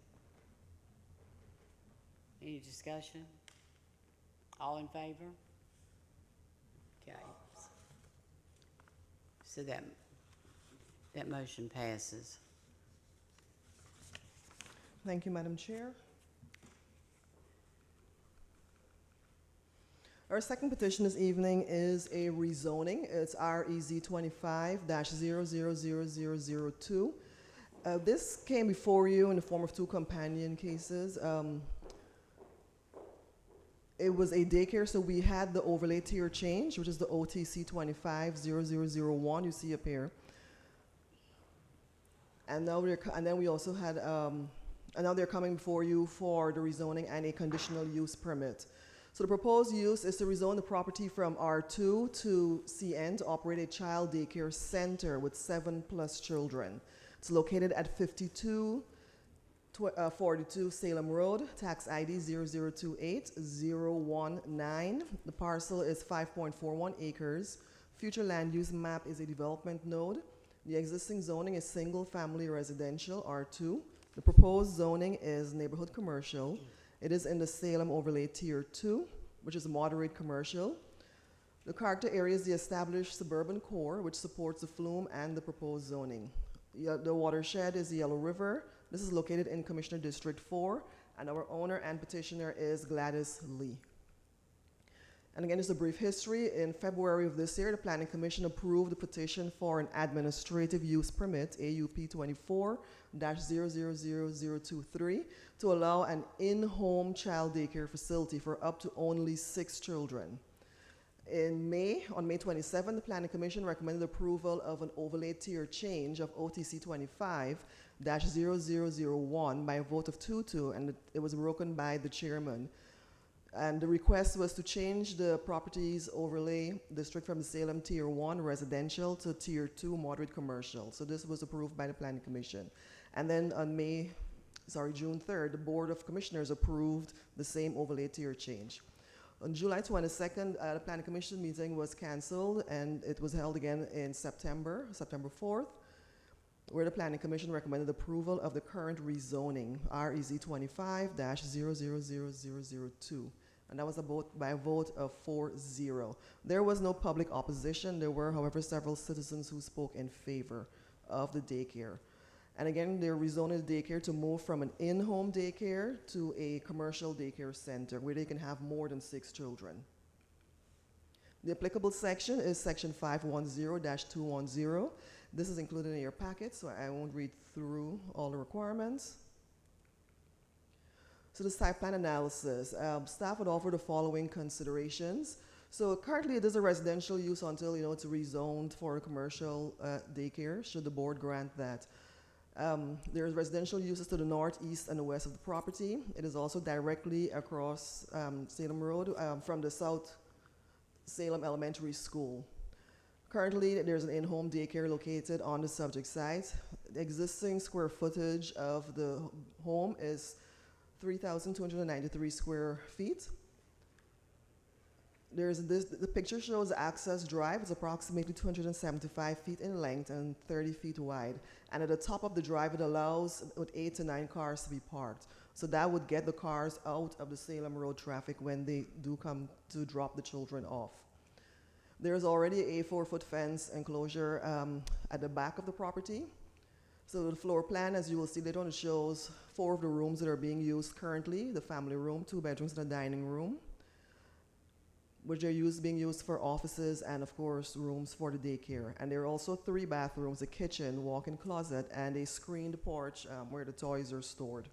Any discussion? All in favor? Okay. So that motion passes. Thank you, Madam Chair. Our second petition this evening is a rezoning. It's REZ 25-000002. This came before you in the form of two companion cases. It was a daycare, so we had the overlay tier change, which is the OTC 25-0001 you see up here. And now then we also had, and now they're coming before you for the rezoning and a conditional use permit. So the proposed use is to rezone the property from R2 to CN to operate a child daycare center with 7+ children. It's located at 42 Salem Road, tax ID 0028019. The parcel is 5.41 acres. Future land use map is a development node. The existing zoning is single family residential, R2. The proposed zoning is neighborhood commercial. It is in the Salem overlay tier 2, which is moderate commercial. The character area is the established suburban core, which supports the flume and the proposed zoning. The watershed is the Yellow River. This is located in Commissioner District 4, and our owner and petitioner is Gladys Lee. And again, just a brief history. In February of this year, the Planning Commission approved the petition for an administrative use permit, AUP 24-000023, to allow an in-home child daycare facility for up to only 6 children. On May 27, the Planning Commission recommended approval of an overlay tier change of OTC 25-0001 by a vote of 2-2, and it was broken by the chairman. And the request was to change the property's overlay district from the Salem Tier 1 residential to Tier 2 moderate commercial. So this was approved by the Planning Commission. And then on June 3rd, the Board of Commissioners approved the same overlay tier change. On July 22nd, the Planning Commission meeting was canceled, and it was held again in September 4th, where the Planning Commission recommended approval of the current rezoning, REZ 25-000002. And that was by a vote of 4-0. There was no public opposition. There were, however, several citizens who spoke in favor of the daycare. And again, they're rezoning the daycare to move from an in-home daycare to a commercial daycare center where they can have more than 6 children. The applicable section is section 510-210. This is included in your packet, so I won't read through all the requirements. So the site plan analysis. Staff would offer the following considerations. So currently it is a residential use until it's rezoned for a commercial daycare, should the board grant that. There's residential uses to the north, east, and the west of the property. It is also directly across Salem Road from the South Salem Elementary School. Currently, there's an in-home daycare located on the subject site. The existing square footage of the home is 3,293 square feet. The picture shows the access drive. It's approximately 275 feet in length and 30 feet wide. And at the top of the drive, it allows 8 to 9 cars to be parked. So that would get the cars out of the Salem Road traffic when they do come to drop the children off. There's already a 4-foot fence enclosure at the back of the property. So the floor plan, as you will see later on, it shows 4 of the rooms that are being used currently: the family room, 2 bedrooms, and a dining room, which are being used for offices and, of course, rooms for the daycare. And there are also 3 bathrooms, a kitchen, walk-in closet, and a screened porch where the toys are stored.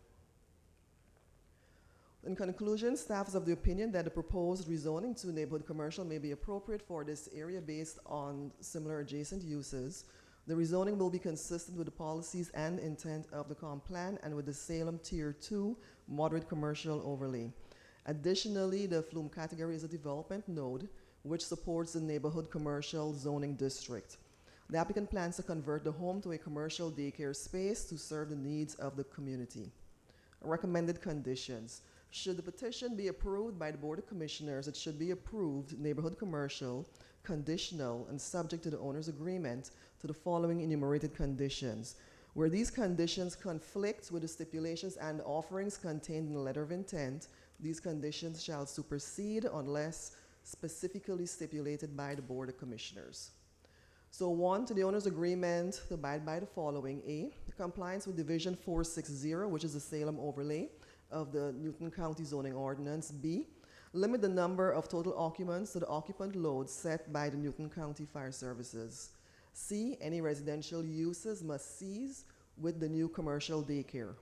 In conclusion, staff is of the opinion that the proposed rezoning to neighborhood commercial may be appropriate for this area based on similar adjacent uses. The rezoning will be consistent with the policies and intent of the comp plan and with the Salem Tier 2 moderate commercial overlay. Additionally, the flume category is a development node which supports the neighborhood commercial zoning district. The applicant plans to convert the home to a commercial daycare space to serve the needs of the community. Recommended conditions. Should the petition be approved by the Board of Commissioners, it should be approved neighborhood commercial, conditional, and subject to the owner's agreement to the following enumerated conditions. Where these conditions conflict with the stipulations and offerings contained in the letter of intent, These conditions shall supersede unless specifically stipulated by the Board of Commissioners. So 1, to the owner's agreement to abide by the following. A, compliance with Division 460, which is the Salem overlay of the Newton County zoning ordinance. B, limit the number of total occupants to the occupant load set by the Newton County Fire Services. C, any residential uses must cease with the new commercial daycare.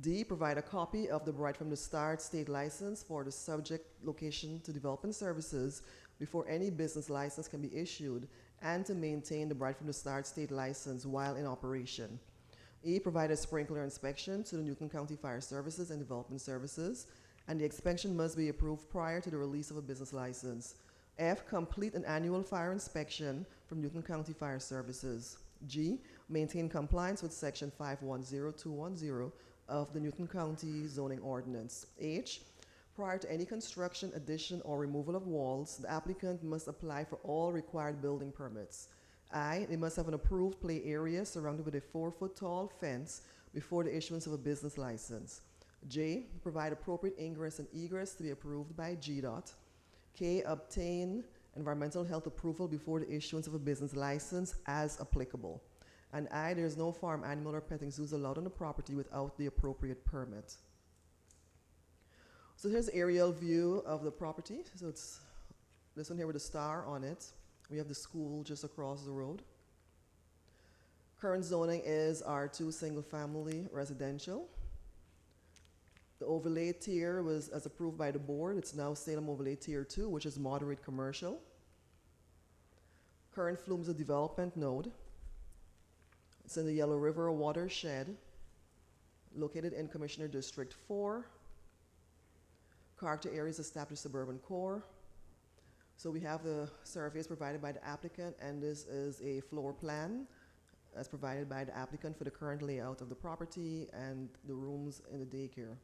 D, provide a copy of the right from the start state license for the subject location to development services before any business license can be issued, and to maintain the right from the start state license while in operation. E, provide a sprinkler inspection to the Newton County Fire Services and Development Services, and the inspection must be approved prior to the release of a business license. F, complete an annual fire inspection from Newton County Fire Services. G, maintain compliance with section 510210 of the Newton County zoning ordinance. H, prior to any construction, addition, or removal of walls, the applicant must apply for all required building permits. I, they must have an approved play area surrounded with a 4-foot tall fence before the issuance of a business license. J, provide appropriate ingress and egress to be approved by GDOT. K, obtain environmental health approval before the issuance of a business license as applicable. And I, there is no farm animal or petting zoos allowed on the property without the appropriate permit. So here's the aerial view of the property. So it's this one here with a star on it. We have the school just across the road. Current zoning is R2 single family residential. The overlay tier was as approved by the board. It's now Salem Overlay Tier 2, which is moderate commercial. Current Flumes of development node. It's in the Yellow River watershed, located in Commissioner District 4. Character areas established suburban core. So we have the surveys provided by the applicant, and this is a floor plan as provided by the applicant for the current layout of the property and the rooms in the daycare.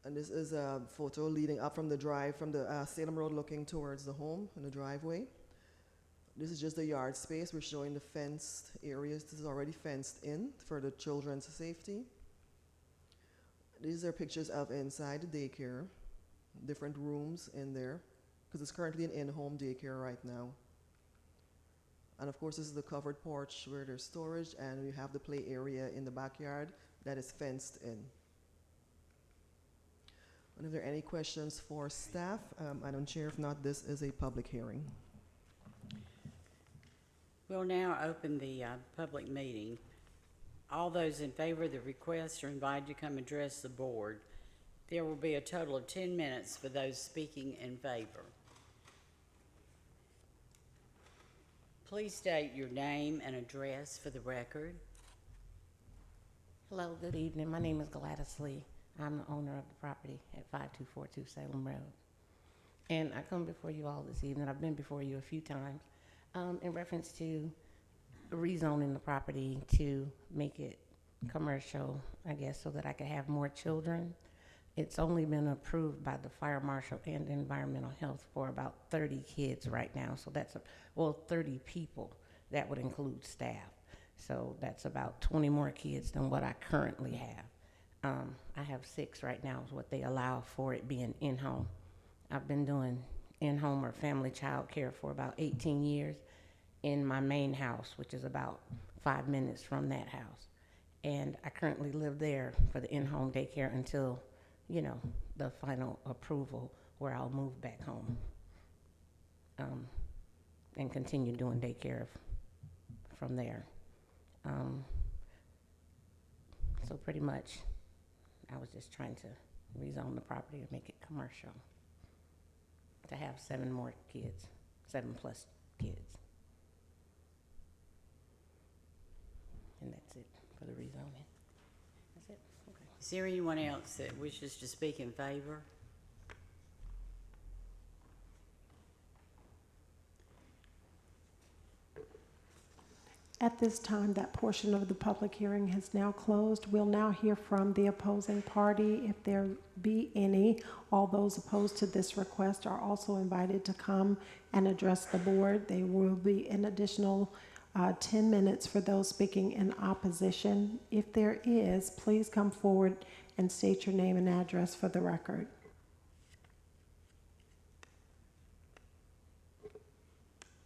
And this is a photo leading up from the drive, from the Salem Road looking towards the home in the driveway. This is just the yard space. We're showing the fenced areas. This is already fenced in for the children's safety. These are pictures of inside the daycare, different rooms in there, because it's currently an in-home daycare right now. And of course, this is the covered porch where there's storage, and we have the play area in the backyard that is fenced in. And if there are any questions for staff, Madam Chair, if not, this is a public hearing. We'll now open the public meeting. All those in favor of the request are invited to come address the board. There will be a total of 10 minutes for those speaking in favor. Please state your name and address for the record. Hello, good evening. My name is Gladys Lee. I'm the owner of the property at 5242 Salem Road. And I come before you all this evening. I've been before you a few times in reference to rezoning the property to make it commercial, I guess, so that I could have more children. It's only been approved by the fire marshal and environmental health for about 30 kids right now. So that's, 30 people. That would include staff. So that's about 20 more kids than what I currently have. I have 6 right now is what they allow for it being in-home. I've been doing in-home or family child care for about 18 years in my main house, which is about 5 minutes from that house. And I currently live there for the in-home daycare until, you know, the final approval where I'll move back home and continue doing daycare from there. So pretty much, I was just trying to rezone the property and make it commercial to have 7 more kids, 7+ kids. And that's it for the rezoning. That's it. Okay. Is there anyone else that wishes to speak in favor? At this time, that portion of the public hearing has now closed. We'll now hear from the opposing party, if there be any. All those opposed to this request are also invited to come and address the board. There will be an additional 10 minutes for those speaking in opposition. If there is, please come forward and state your name and address for the record.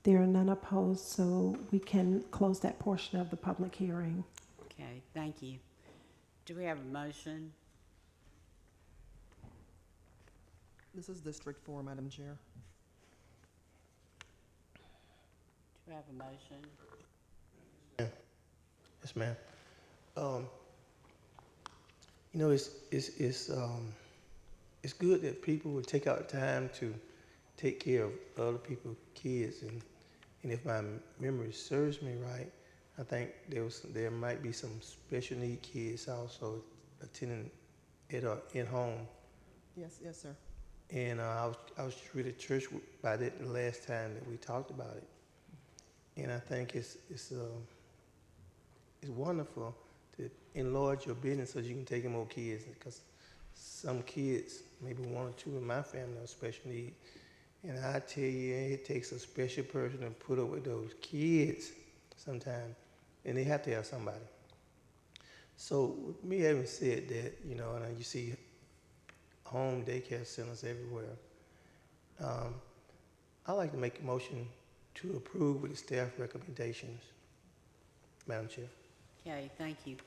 There are none opposed, so we can close that portion of the public hearing. Okay, thank you. Do we have a motion? This is District 4, Madam Chair. Do we have a motion? Yes, ma'am. You know, it's good that people would take out time to take care of other people's kids, and if my memory serves me right, I think there might be some special need kids also attending at home. Yes, sir. And I was just really touched by that the last time that we talked about it, and I think it's wonderful to enlarge your business so you can take in more kids, because some kids, maybe one or two in my family, are special need. And I tell you, it takes a special person to put up with those kids sometimes, and they have to have somebody. So with me having said that, you know, and you see home daycare centers everywhere, I'd like to make a motion to approve with the staff recommendations, Madam Chair. Okay, thank you.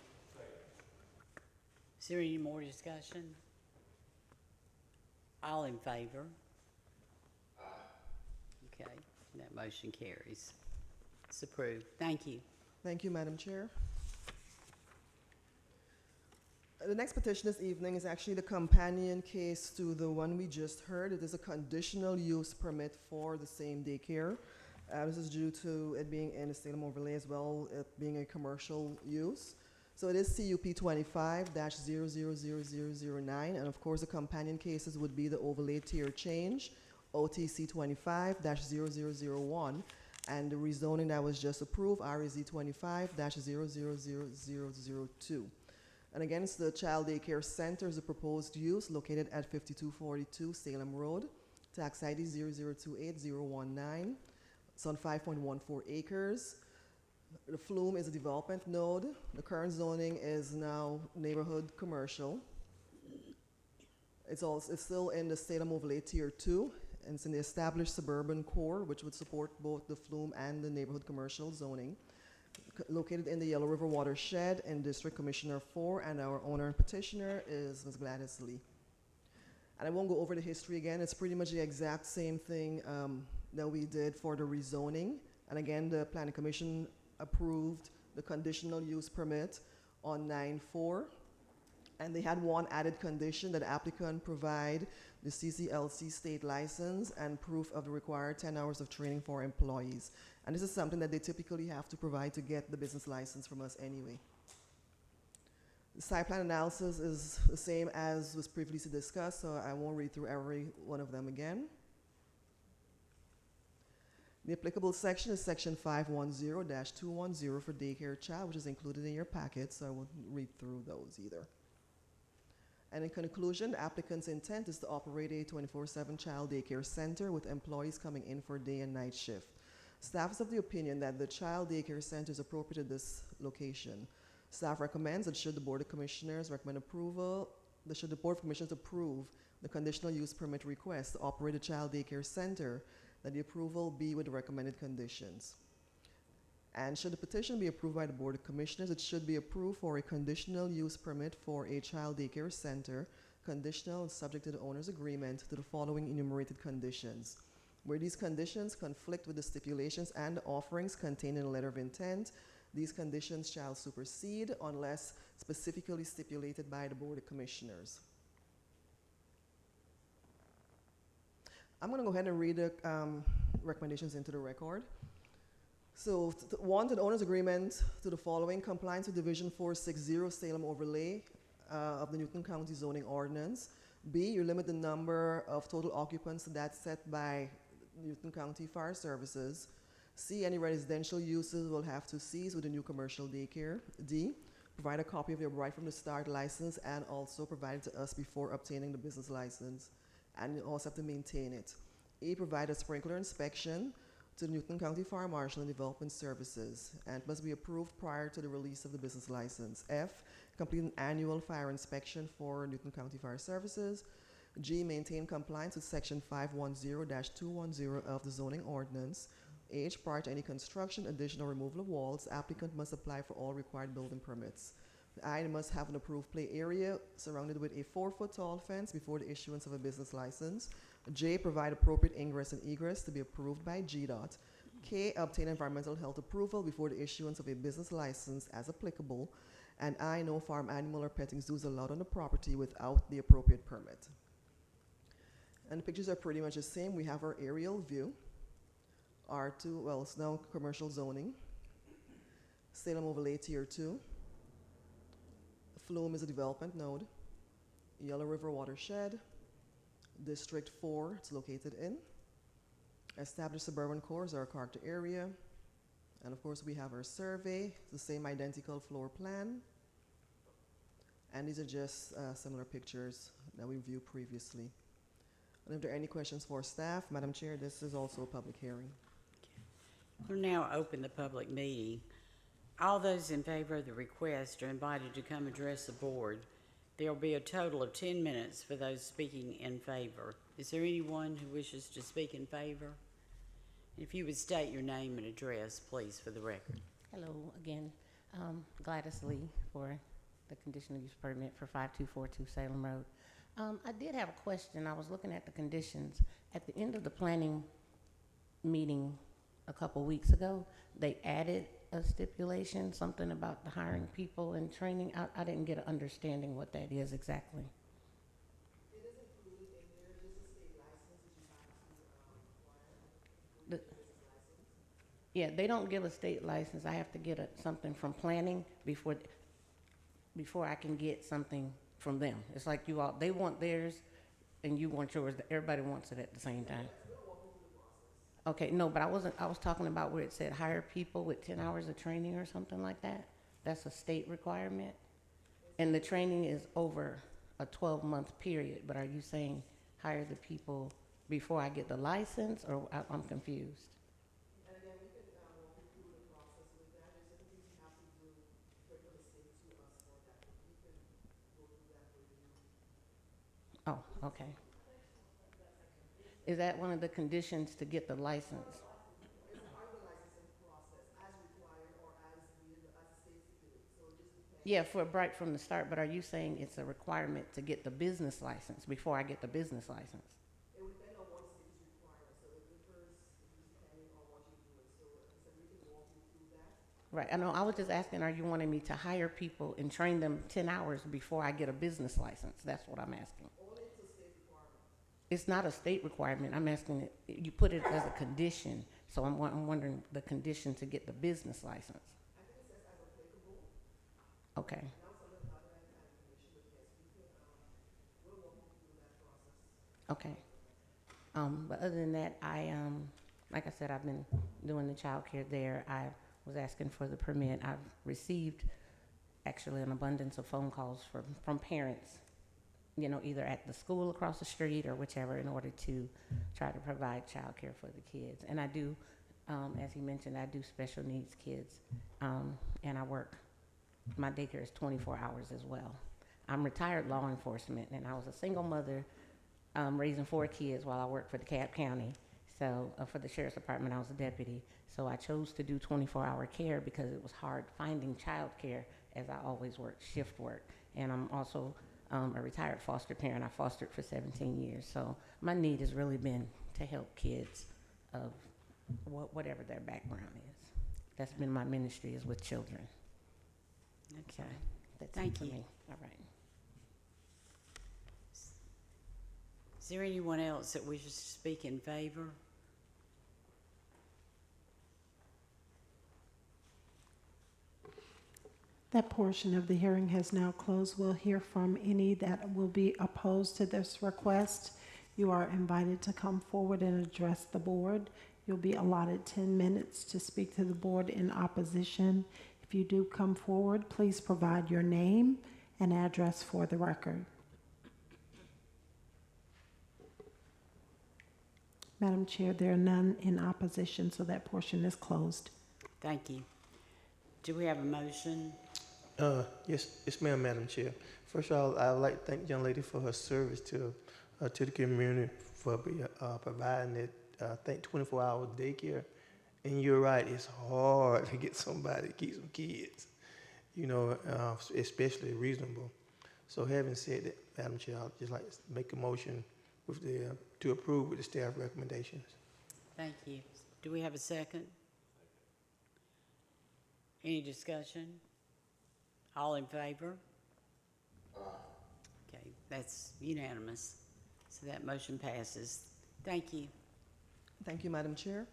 Is there any more discussion? All in favor? Okay, that motion carries. It's approved. Thank you. Thank you, Madam Chair. The next petition this evening is actually the companion case to the one we just heard. It is a conditional use permit for the same daycare. This is due to it being in the Salem overlay as well, it being a commercial use. So it is CUP 25-000009, and of course the companion cases would be the overlay tier change, OTC 25-00001, and the rezoning that was just approved, REZ 25-000002. And again, it's the Child Daycare Center is a proposed use located at 5242 Salem Road, tax ID 0028019. It's on 5.14 acres. The Flume is a development node. The current zoning is now neighborhood commercial. It's still in the Salem overlay tier 2, and it's in the established suburban core, which would support both the Flume and the neighborhood commercial zoning. Located in the Yellow River watershed in District Commissioner 4, and our owner and petitioner is Ms. Gladys Lee. And I won't go over the history again. It's pretty much the exact same thing that we did for the rezoning. And again, the Planning Commission approved the conditional use permit on 9/4. And they had one added condition that the applicant provide the CCLC state license and proof of the required 10 hours of training for employees. And this is something that they typically have to provide to get the business license from us anyway. The site plan analysis is the same as was previously discussed, so I won't read through every one of them again. The applicable section is section 510-210 for daycare child, which is included in your packet, so I won't read through those either. And in conclusion, the applicant's intent is to operate a 24/7 child daycare center with employees coming in for day and night shift. Staff is of the opinion that the child daycare center is appropriate at this location. Staff recommends that should the Board of Commissioners recommend approval, should the Board of Commissioners approve the conditional use permit request to operate a child daycare center, that the approval be with the recommended conditions. And should the petition be approved by the Board of Commissioners, it should be approved for a conditional use permit for a child daycare center, conditional and subject to the owner's agreement to the following enumerated conditions. Where these conditions conflict with the stipulations and the offerings contained in the letter of intent, these conditions shall supersede unless specifically stipulated by the Board of Commissioners. I'm going to go ahead and read the recommendations into the record. So, one, to the owner's agreement to the following: compliance with Division 460 Salem overlay of the Newton County zoning ordinance. B, you limit the number of total occupants that's set by Newton County Fire Services. C, any residential uses will have to cease with a new commercial daycare. D, provide a copy of your right from the start license and also provide it to us before obtaining the business license. And you also have to maintain it. E, provide a sprinkler inspection to the Newton County Fire Marshal and Development Services, and must be approved prior to the release of the business license. F, complete an annual fire inspection for Newton County Fire Services. G, maintain compliance with section 510-210 of the zoning ordinance. H, prior to any construction, addition, or removal of walls, applicant must apply for all required building permits. I, must have an approved play area surrounded with a 4-foot tall fence before the issuance of a business license. J, provide appropriate ingress and egress to be approved by GDOT. K, obtain environmental health approval before the issuance of a business license as applicable. And I, no farm animal or petting zoos allowed on the property without the appropriate permit. And the pictures are pretty much the same. We have our aerial view. R2, well, it's now commercial zoning. Salem Overlay Tier 2. Flume is a development node. Yellow River Watershed. District 4, it's located in. Established suburban cores are our character area. And of course, we have our survey, the same identical floor plan. And these are just similar pictures that we viewed previously. And if there are any questions for staff, Madam Chair, this is also a public hearing. We'll now open the public meeting. All those in favor of the request are invited to come address the board. There will be a total of 10 minutes for those speaking in favor. Is there anyone who wishes to speak in favor? If you would state your name and address, please, for the record. Hello again. Gladys Lee for the conditional use permit for 5242 Salem Road. I did have a question. I was looking at the conditions. At the end of the planning meeting a couple weeks ago, they added a stipulation, something about the hiring people and training. I didn't get an understanding what that is exactly. It is included in there, just a state license that you have to acquire. Yeah, they don't give a state license. I have to get something from planning before I can get something from them. It's like you all, they want theirs and you want yours. Everybody wants it at the same time. Okay, no, but I was talking about where it said hire people with 10 hours of training or something like that. That's a state requirement. And the training is over a 12-month period. But are you saying hire the people before I get the license, or I'm confused? And again, we can walk you through the process with that. There's certain things you have to do for the state to us for that. We can go through that with you. Oh, okay. Is that one of the conditions to get the license? It's part of the licensing process, as required or as the state stipulates. So it just depends. Yeah, for right from the start, but are you saying it's a requirement to get the business license before I get the business license? It would depend on what state is required. So it differs depending on what you're doing. So we can walk you through that. Right, I know, I was just asking, are you wanting me to hire people and train them 10 hours before I get a business license? That's what I'm asking. Only it's a state requirement. It's not a state requirement. I'm asking it, you put it as a condition. So I'm wondering the condition to get the business license. I think it says as applicable. Okay. Now some of the other information, but yes, we'll walk you through that process. Okay. But other than that, like I said, I've been doing the child care there. I was asking for the permit. I've received actually an abundance of phone calls from parents, you know, either at the school across the street or whichever, in order to try to provide child care for the kids. And I do, as he mentioned, I do special needs kids, and I work. My daycare is 24 hours as well. I'm retired law enforcement, and I was a single mother raising 4 kids while I worked for DeKalb County. So for the Sheriff's Department, I was a deputy. So I chose to do 24-hour care because it was hard finding child care, as I always worked shift work. And I'm also a retired foster parent. I fostered for 17 years. So my need has really been to help kids of whatever their background is. That's been my ministry, is with children. Okay. That's Thank it for you. me. All right. Is there anyone else that wishes to speak in favor? That portion of the hearing has now closed. We'll hear from any that will be opposed to this request. You are invited to come forward and address the board. You'll be allotted 10 minutes to speak to the board in opposition. If you do come forward, please provide your name and address for the record. Madam Chair, there are none in opposition, so that portion is closed. Thank you. Do we have a motion? Yes, ma'am, Madam Chair. First of all, I would like to thank the young lady for her service to the community for providing it, I think, 24-hour daycare. And you're right, it's hard to get somebody to keep some kids, you know, especially reasonable. So having said that, Madam Chair, I'd just like to make a motion with to approve with the staff recommendations. Thank you. Do we have a second? Any discussion? All in favor? Okay, that's unanimous. So that motion passes. Thank you. Thank you, Madam Chair.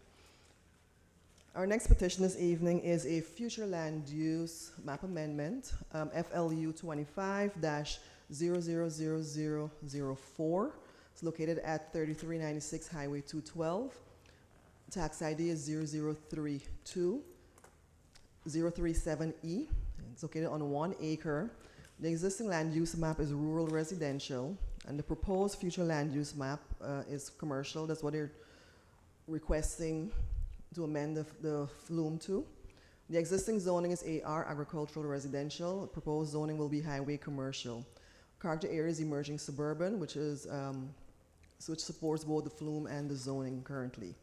Our next petition this evening is a future land use map amendment, FLU 25-000004. It's located at 3396 Highway 212. Tax ID is 0032 037E. It's located on 1 acre. The existing land use map is rural residential, and the proposed future land use map is commercial. That's what they're requesting to amend the FLUME to. The existing zoning is AR, agricultural residential. Proposed zoning will be highway commercial. Character area is emerging suburban, which supports both the FLUME and the zoning currently.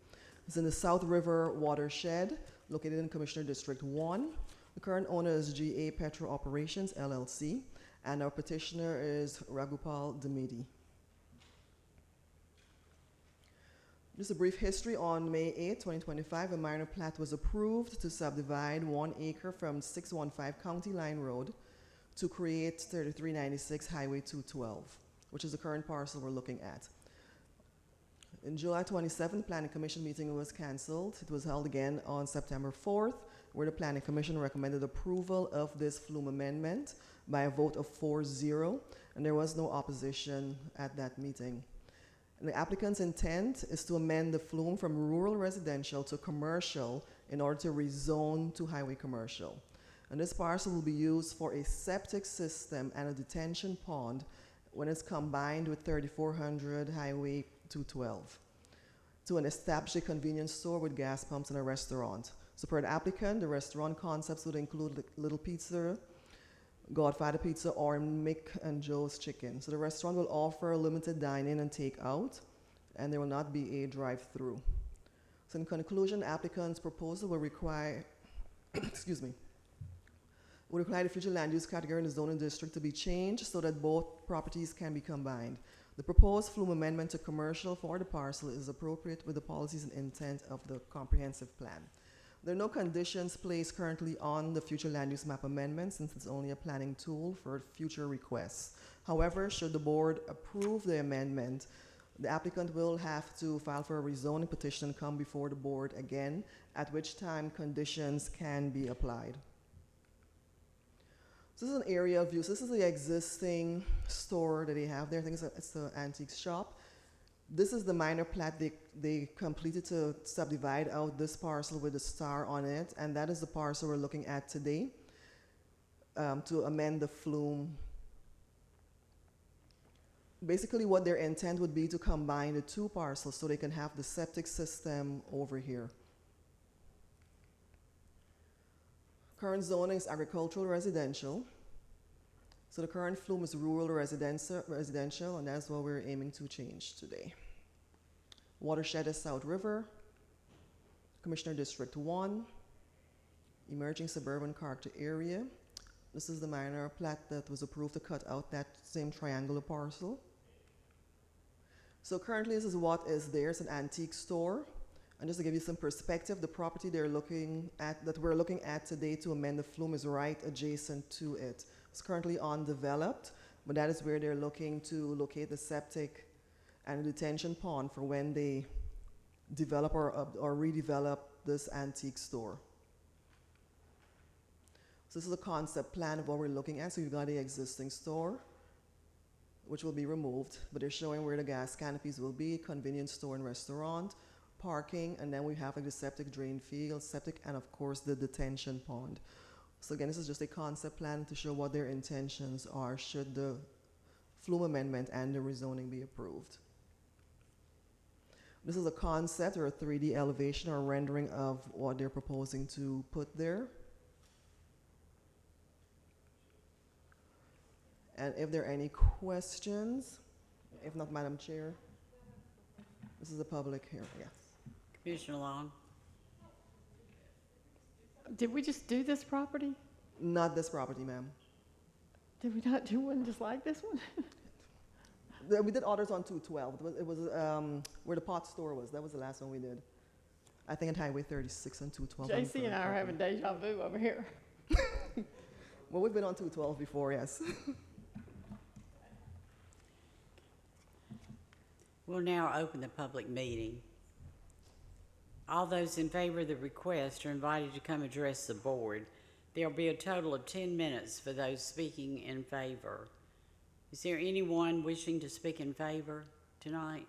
It's in the South River watershed, located in Commissioner District 1. The current owner is GA Petro Operations, LLC, and our petitioner is Ragupal Damidi. Just a brief history. On May 8, 2025, a minor plat was approved to subdivide 1 acre from 615 County Line Road to create 3396 Highway 212, which is the current parcel we're looking at. In July 27, the Planning Commission meeting was canceled. It was held again on September 4th, where the Planning Commission recommended approval of this FLUME amendment by a vote of 4-0, and there was no opposition at that meeting. And the applicant's intent is to amend the FLUME from rural residential to commercial in order to rezone to highway commercial. And this parcel will be used for a septic system and a detention pond when it's combined with 3400 Highway 212 to establish a convenience store with gas pumps and a restaurant. So per the applicant, the restaurant concepts would include Little Pizza, Godfather Pizza, or Mick and Joe's Chicken. So the restaurant will offer limited dine-in and take-out, and there will not be a drive-through. So in conclusion, the applicant's proposal will require, excuse me, would require the future land use category in the zoning district to be changed so that both properties can be combined. The proposed FLUME amendment to commercial for the parcel is appropriate with the policies and intent of the comprehensive plan. There are no conditions placed currently on the future land use map amendment since it's only a planning tool for future requests. However, should the board approve the amendment, the applicant will have to file for a rezoning petition and come before the board again, at which time conditions can be applied. So this is an area of use. This is the existing store that they have there. I think it's an antique shop. This is the minor plat they completed to subdivide out this parcel with a star on it, and that is the parcel we're looking at today to amend the FLUME. Basically, what their intent would be to combine the two parcels so they can have the septic system over here. Current zoning is agricultural residential. So the current FLUME is rural residential, and that's what we're aiming to change today. Watershed is South River, Commissioner District 1, emerging suburban character area. This is the minor plat that was approved to cut out that same triangular parcel. So currently this is what is there. It's an antique store. And just to give you some perspective, the property that we're looking at today to amend the FLUME is right adjacent to it. It's currently undeveloped, but that is where they're looking to locate the septic and the detention pond for when they develop or redevelop this antique store. So this is a concept plan of what we're looking at. So you've got the existing store, which will be removed, but they're showing where the gas canopies will be, convenience store and restaurant, parking, and then we have like the septic drain field, septic, and of course the detention pond. So again, this is just a concept plan to show what their intentions are should the FLUME amendment and the rezoning be approved. This is a concept or a 3D elevation or rendering of what they're proposing to put there. And if there are any questions, if not, Madam Chair, this is a public hearing, yes. Commissioner Long? Did we just do this property? Not this property, ma'am. Did we not do one just like this one? We did others on 212. It was where the pot store was. That was the last one we did. I think at Highway 36 and 212. JC and I are having deja vu over here. Well, we've been on 212 before, yes. We'll now open the public meeting. All those in favor of the request are invited to come address the board. There'll be a total of 10 minutes for those speaking in favor. Is there anyone wishing to speak in favor tonight?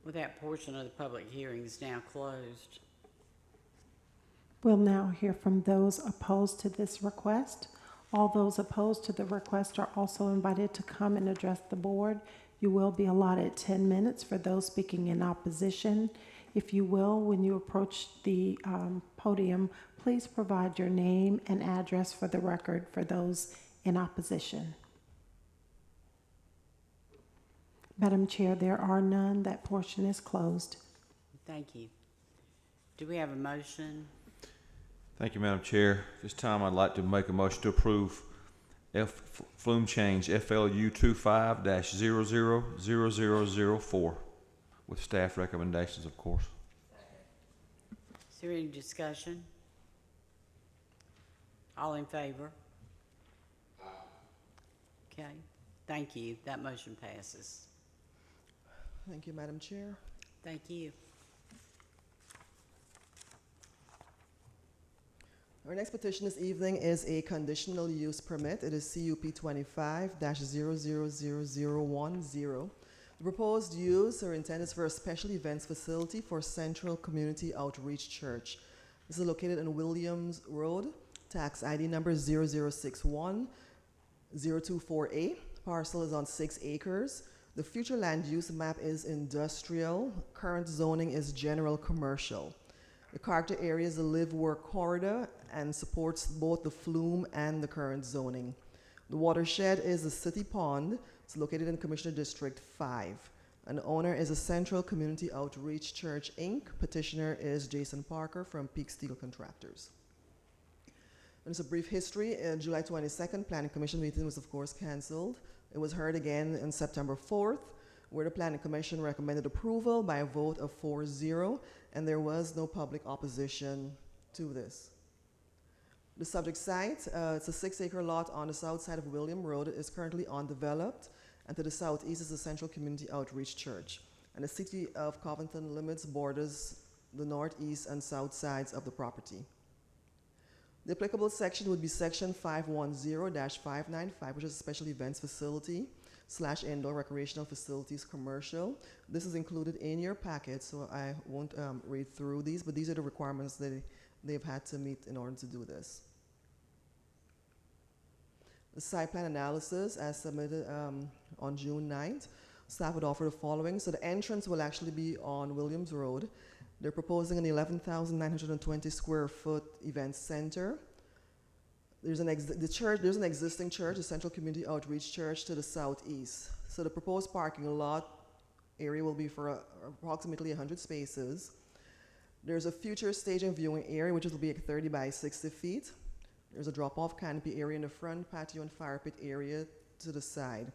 Well, that portion of the public hearing is now closed. We'll now hear from those opposed to this request. All those opposed to the request are also invited to come and address the board. You will be allotted 10 minutes for those speaking in opposition. If you will, when you approach the podium, please provide your name and address for the record for those in opposition. Madam Chair, there are none. That portion is closed. Thank you. Do we have a motion? Thank you, Madam Chair. This time I'd like to make a motion to approve flume change FLU 25-000004 with staff recommendations, of course. Is there any discussion? All in favor? Okay, thank you. That motion passes. Thank you, Madam Chair. Thank you. Our next petition this evening is a conditional use permit. It is CUP 25-000010. The proposed use or intent is for a special events facility for Central Community Outreach Church. This is located in Williams Road, tax ID number 0061-024A. Parcel is on 6 acres. The future land use map is industrial. Current zoning is general commercial. The character area is a live-work corridor and supports both the flume and the current zoning. The watershed is the city pond. It's located in Commissioner District 5. An owner is a Central Community Outreach Church, Inc. Petitioner is Jason Parker from Peak Steel Contractors. And it's a brief history. July 22nd, Planning Commission meeting was of course canceled. It was heard again on September 4th, where the Planning Commission recommended approval by a vote of 4-0, and there was no public opposition to this. The subject site, it's a 6-acre lot on the south side of William Road. It is currently undeveloped, and to the southeast is the Central Community Outreach Church. And the city of Covington limits borders the northeast and south sides of the property. The applicable section would be section 510-595, which is a special events facility / indoor recreational facilities commercial. This is included in your packet, so I won't read through these, but these are the requirements that they've had to meet in order to do this. The site plan analysis as submitted on June 9th, staff would offer the following. So the entrance will actually be on Williams Road. They're proposing an 11,920 square foot event center. There's an existing church, the Central Community Outreach Church, to the southeast. So the proposed parking lot area will be for approximately 100 spaces. There's a future stage and viewing area, which will be 30 by 60 feet. There's a drop-off canopy area in the front, patio and fire pit area to the side.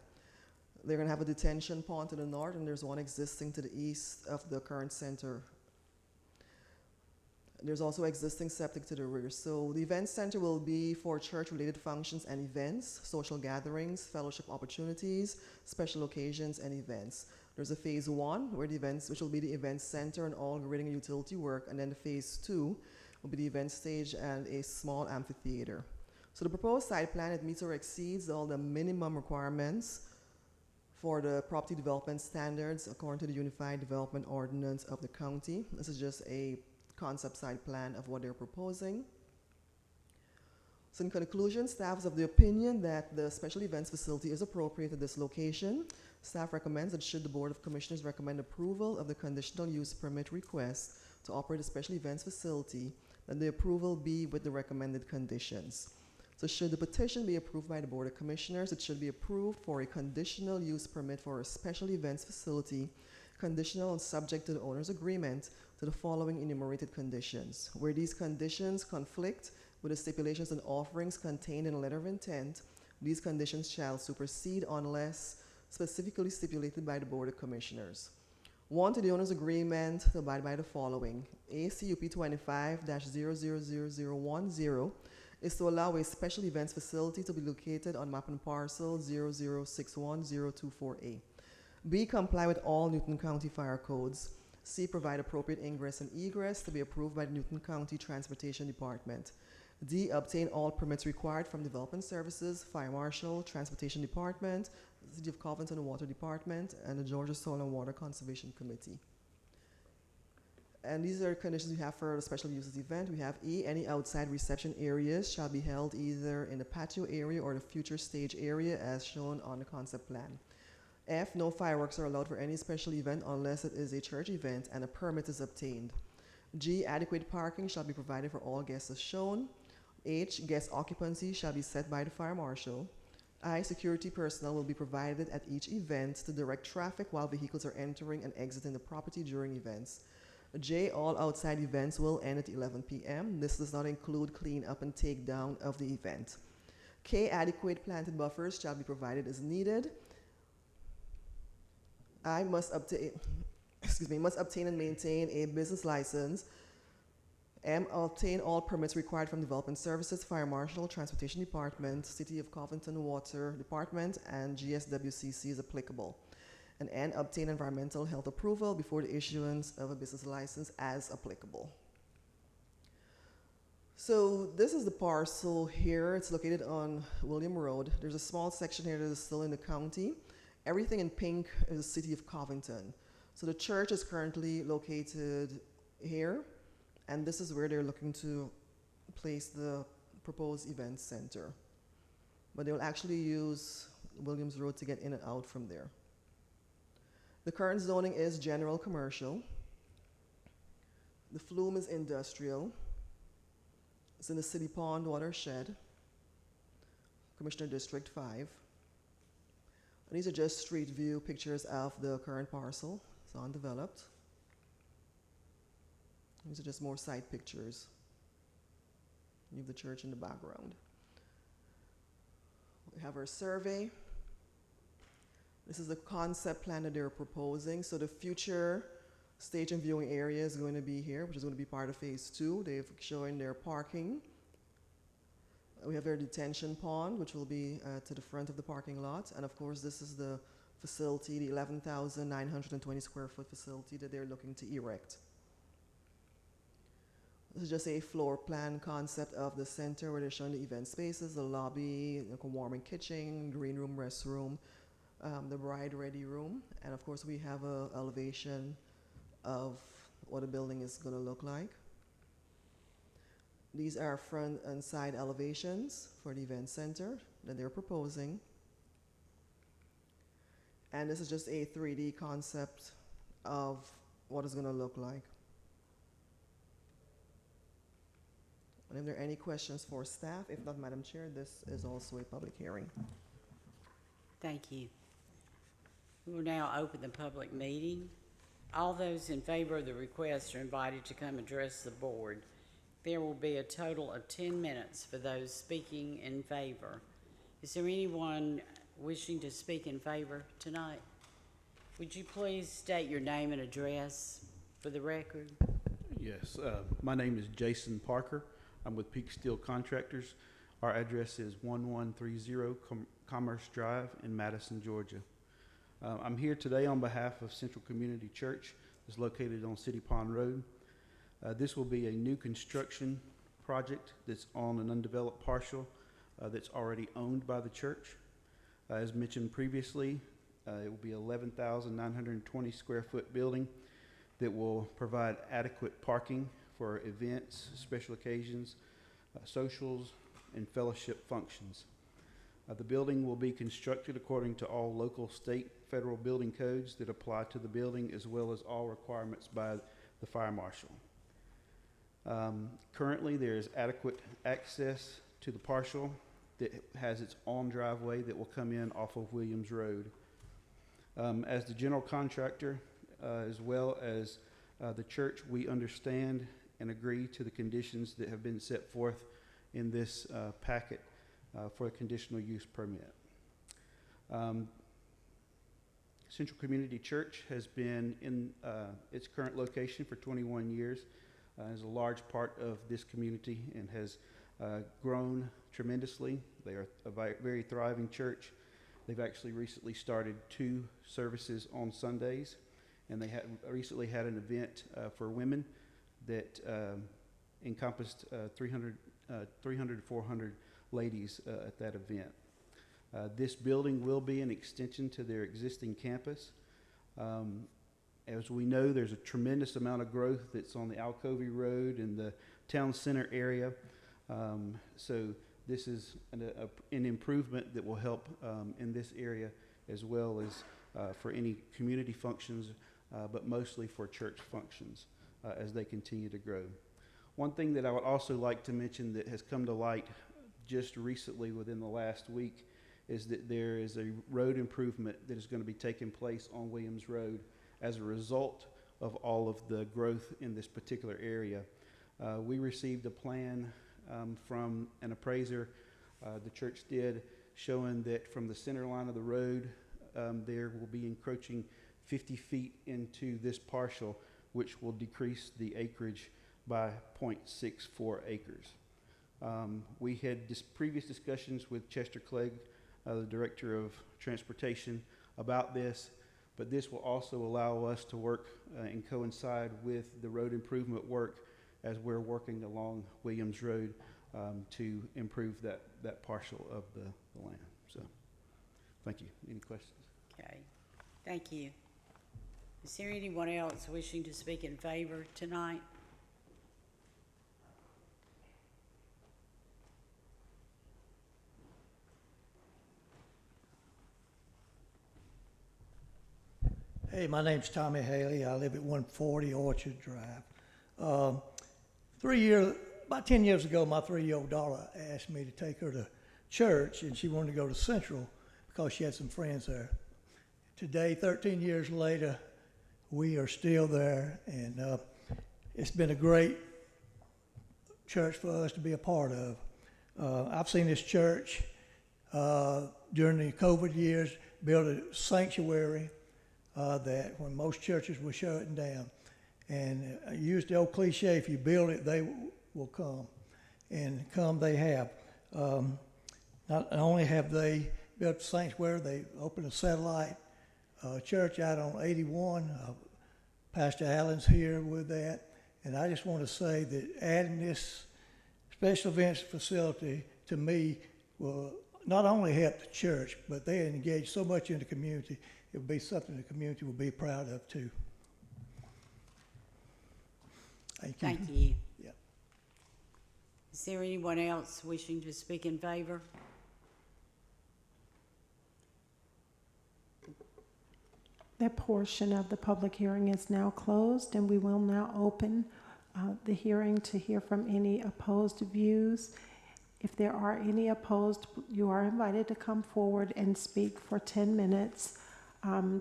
They're gonna have a detention pond to the north, and there's one existing to the east of the current center. There's also existing septic to the rear. So the event center will be for church-related functions and events, social gatherings, fellowship opportunities, special occasions, and events. There's a phase 1, where the events, which will be the event center and all grading and utility work, and then phase 2 will be the event stage and a small amphitheater. So the proposed site plan, it meets or exceeds all the minimum requirements for the property development standards according to the Unified Development Ordinance of the county. This is just a concept site plan of what they're proposing. So in conclusion, staff is of the opinion that the special events facility is appropriate at this location. Staff recommends that should the Board of Commissioners recommend approval of the conditional use permit request to operate a special events facility, then the approval be with the recommended conditions. So should the petition be approved by the Board of Commissioners, it should be approved for a conditional use permit for a special events facility, conditional and subject to the owner's agreement to the following enumerated conditions. Where these conditions conflict with the stipulations and offerings contained in a letter of intent, these conditions shall supersede unless specifically stipulated by the Board of Commissioners. 1, to the owner's agreement to abide by the following. A CUP 25-000010 is to allow a special events facility to be located on map and parcel 00610248. B, comply with all Newton County fire codes. C, provide appropriate ingress and egress to be approved by the Newton County Transportation Department. D, obtain all permits required from Development Services, Fire Marshal, Transportation Department, the City of Covington Water Department, and the Georgia Soil and Water Conservation Committee. And these are conditions we have for the special uses event. We have E, any outside reception areas shall be held either in the patio area or the future stage area as shown on the concept plan. F, no fireworks are allowed for any special event unless it is a church event and a permit is obtained. G, adequate parking shall be provided for all guests as shown. H, guest occupancy shall be set by the fire marshal. I, security personnel will be provided at each event to direct traffic while vehicles are entering and exiting the property during events. J, all outside events will end at 11 p.m. This does not include clean up and take down of the event. K, adequate planted buffers shall be provided as needed. I must obtain and maintain a business license. M, obtain all permits required from Development Services, Fire Marshal, Transportation Department, City of Covington Water Department, and GSWCC is applicable. And N, obtain environmental health approval before the issuance of a business license as applicable. So this is the parcel here. It's located on William Road. There's a small section here that is still in the county. Everything in pink is the City of Covington. So the church is currently located here, and this is where they're looking to place the proposed event center. But they'll actually use Williams Road to get in and out from there. The current zoning is general commercial. The flume is industrial. It's in the City Pond watershed, Commissioner District 5. And these are just street view pictures of the current parcel. It's undeveloped. These are just more site pictures. You have the church in the background. We have our survey. This is the concept plan that they're proposing. So the future stage and viewing area is going to be here, which is going to be part of phase 2. They've shown their parking. We have their detention pond, which will be to the front of the parking lot. And of course, this is the facility, the 11,920 square foot facility that they're looking to erect. This is just a floor plan concept of the center where they're showing the event spaces, the lobby, the warming kitchen, green room, restroom, the bride ready room. And of course, we have an elevation of what the building is going to look like. These are front and side elevations for the event center that they're proposing. And this is just a 3D concept of what it's going to look like. And if there are any questions for staff, if not, Madam Chair, this is also a public hearing. Thank you. We will now open the public meeting. All those in favor of the request are invited to come address the board. There will be a total of 10 minutes for those speaking in favor. Is there anyone wishing to speak in favor tonight? Would you please state your name and address for the record? Yes, my name is Jason Parker. I'm with Peak Steel Contractors. Our address is 1130 Commerce Drive in Madison, Georgia. I'm here today on behalf of Central Community Church. It's located on City Pond Road. This will be a new construction project that's on an undeveloped parcel that's already owned by the church. As mentioned previously, it will be 11,920 square foot building that will provide adequate parking for events, special occasions, socials, and fellowship functions. The building will be constructed according to all local, state, federal building codes that apply to the building, as well as all requirements by the fire marshal. Currently, there is adequate access to the parcel that has its own driveway that will come in off of Williams Road. As the general contractor, as well as the church, we understand and agree to the conditions that have been set forth in this packet for a conditional use permit. Central Community Church has been in its current location for 21 years, is a large part of this community, and has grown tremendously. They are a very thriving church. They've actually recently started 2 services on Sundays, and they recently had an event for women that encompassed 300 to 400 ladies at that event. This building will be an extension to their existing campus. As we know, there's a tremendous amount of growth that's on the Alcovey Road and the town center area. So this is an improvement that will help in this area, as well as for any community functions, but mostly for church functions as they continue to grow. One thing that I would also like to mention that has come to light just recently within the last week is that there is a road improvement that is going to be taking place on Williams Road as a result of all of the growth in this particular area. We received a plan from an appraiser, the church did, showing that from the center line of the road, there will be encroaching 50 feet into this parcel, which will decrease the acreage by 0.64 acres. We had previous discussions with Chester Clegg, the Director of Transportation, about this, but this will also allow us to work and coincide with the road improvement work as we're working along Williams Road to improve that parcel of the land. So, thank you. Any questions? Okay, thank you. Is there anyone else wishing to speak in favor tonight? Hey, my name's Tommy Haley. I live at 140 Orchard Drive. About 10 years ago, my 3-year-old daughter asked me to take her to church, and she wanted to go to Central because she had some friends there. Today, 13 years later, we are still there, and it's been a great church for us to be a part of. I've seen this church during the COVID years build a sanctuary that when most churches were shutting down. And I use the old cliche, if you build it, they will come. And come they have. Not only have they built a sanctuary, they opened a satellite church out on 81. Pastor Allen's here with that. And I just want to say that adding this special events facility to me will not only help the church, but they engage so much in the community. It would be something the community would be proud of too. Thank you. Thank you. Yeah. Is there anyone else wishing to speak in favor? That portion of the public hearing is now closed, and we will now open the hearing to hear from any opposed views. If there are any opposed, you are invited to come forward and speak for 10 minutes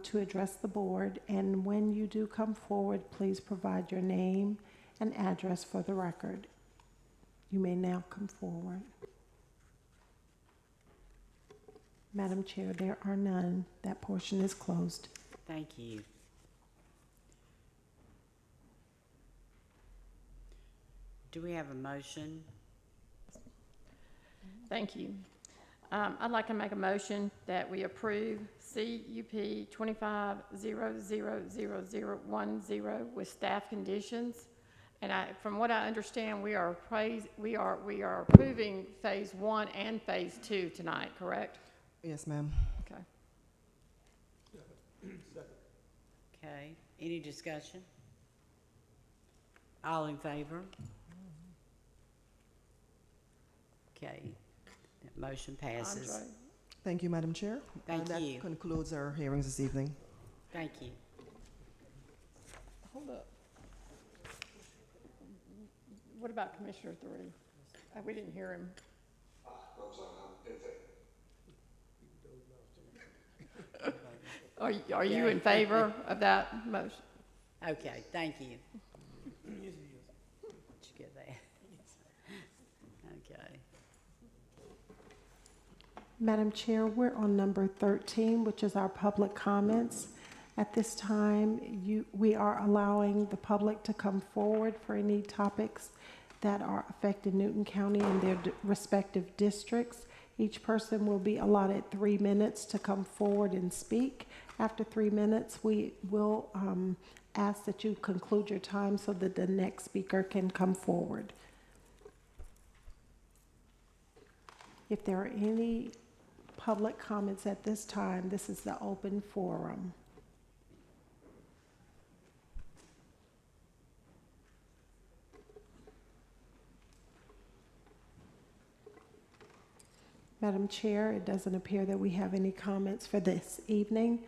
to address the board. And when you do come forward, please provide your name and address for the record. You may now come forward. Madam Chair, there are none. That portion is closed. Thank you. Do we have a motion? Thank you. I'd like to make a motion that we approve CUP 25000010 with staff conditions. And from what I understand, we are approving phase 1 and phase 2 tonight, correct? Yes, ma'am. Okay. Okay, any discussion? All in favor? Okay, that motion passes. Andre? Thank you, Madam Chair. Thank you. That concludes our hearings this evening. Thank you. Hold up. What about Commissioner 3? We didn't hear him. I'm sorry, I'm in favor. Are you in favor of that motion? Okay, thank you. Did you get that? Okay. Madam Chair, we're on number 13, which is our public comments. At this time, we are allowing the public to come forward for any topics that are affecting Newton County and their respective districts. Each person will be allotted 3 minutes to come forward and speak. After 3 minutes, we will ask that you conclude your time so that the next speaker can come forward. If there are any public comments at this time, this is the open forum. Madam Chair, it doesn't appear that we have any comments for this evening,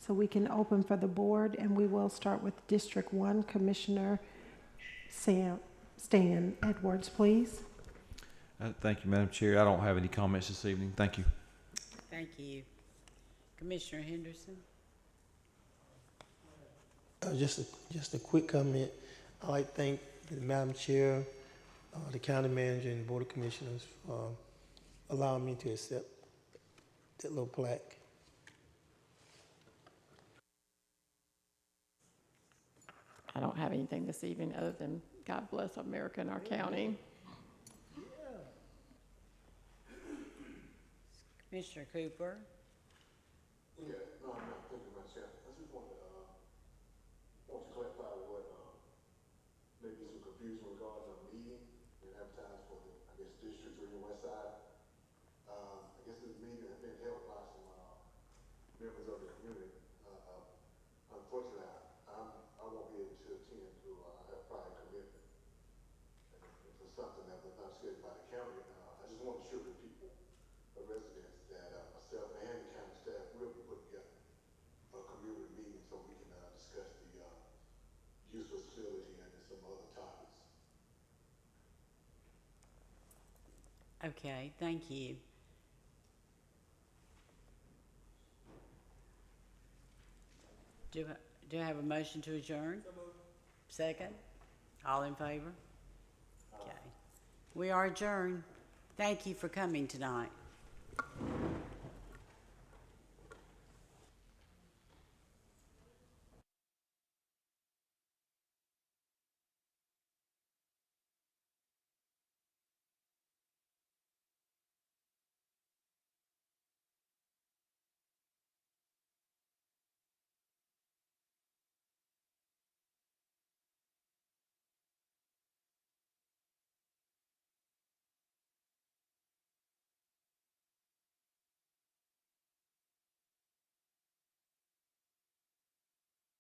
so we can open for the board, and we will start with District 1, Commissioner Stan Edwards, please. Thank you, Madam Chair. I don't have any comments this evening. Thank you. Thank you. Commissioner Henderson? Just a quick comment. I'd like to thank the Madam Chair, the County Manager, and the Board of Commissioners for allowing me to accept that little plaque. I don't have anything this evening other than God bless America and our county. Commissioner Cooper? Yeah, no, thank you, Madam Chair. I just want to clarify what, maybe some confusion regarding a meeting and advertised for the, I guess, District 3 and West Side. I guess this meeting has been held by some, members of the community. Unfortunately, I won't be able to attend to, I have prior commitment. For something that was not scheduled by the county. I just want to assure the people, the residents, that myself and the county staff will be putting together a community meeting so we can discuss the use of facility and some other topics. Okay, thank you. Do I have a motion to adjourn? Second? All in favor? Okay. We are adjourned. Thank you for coming tonight.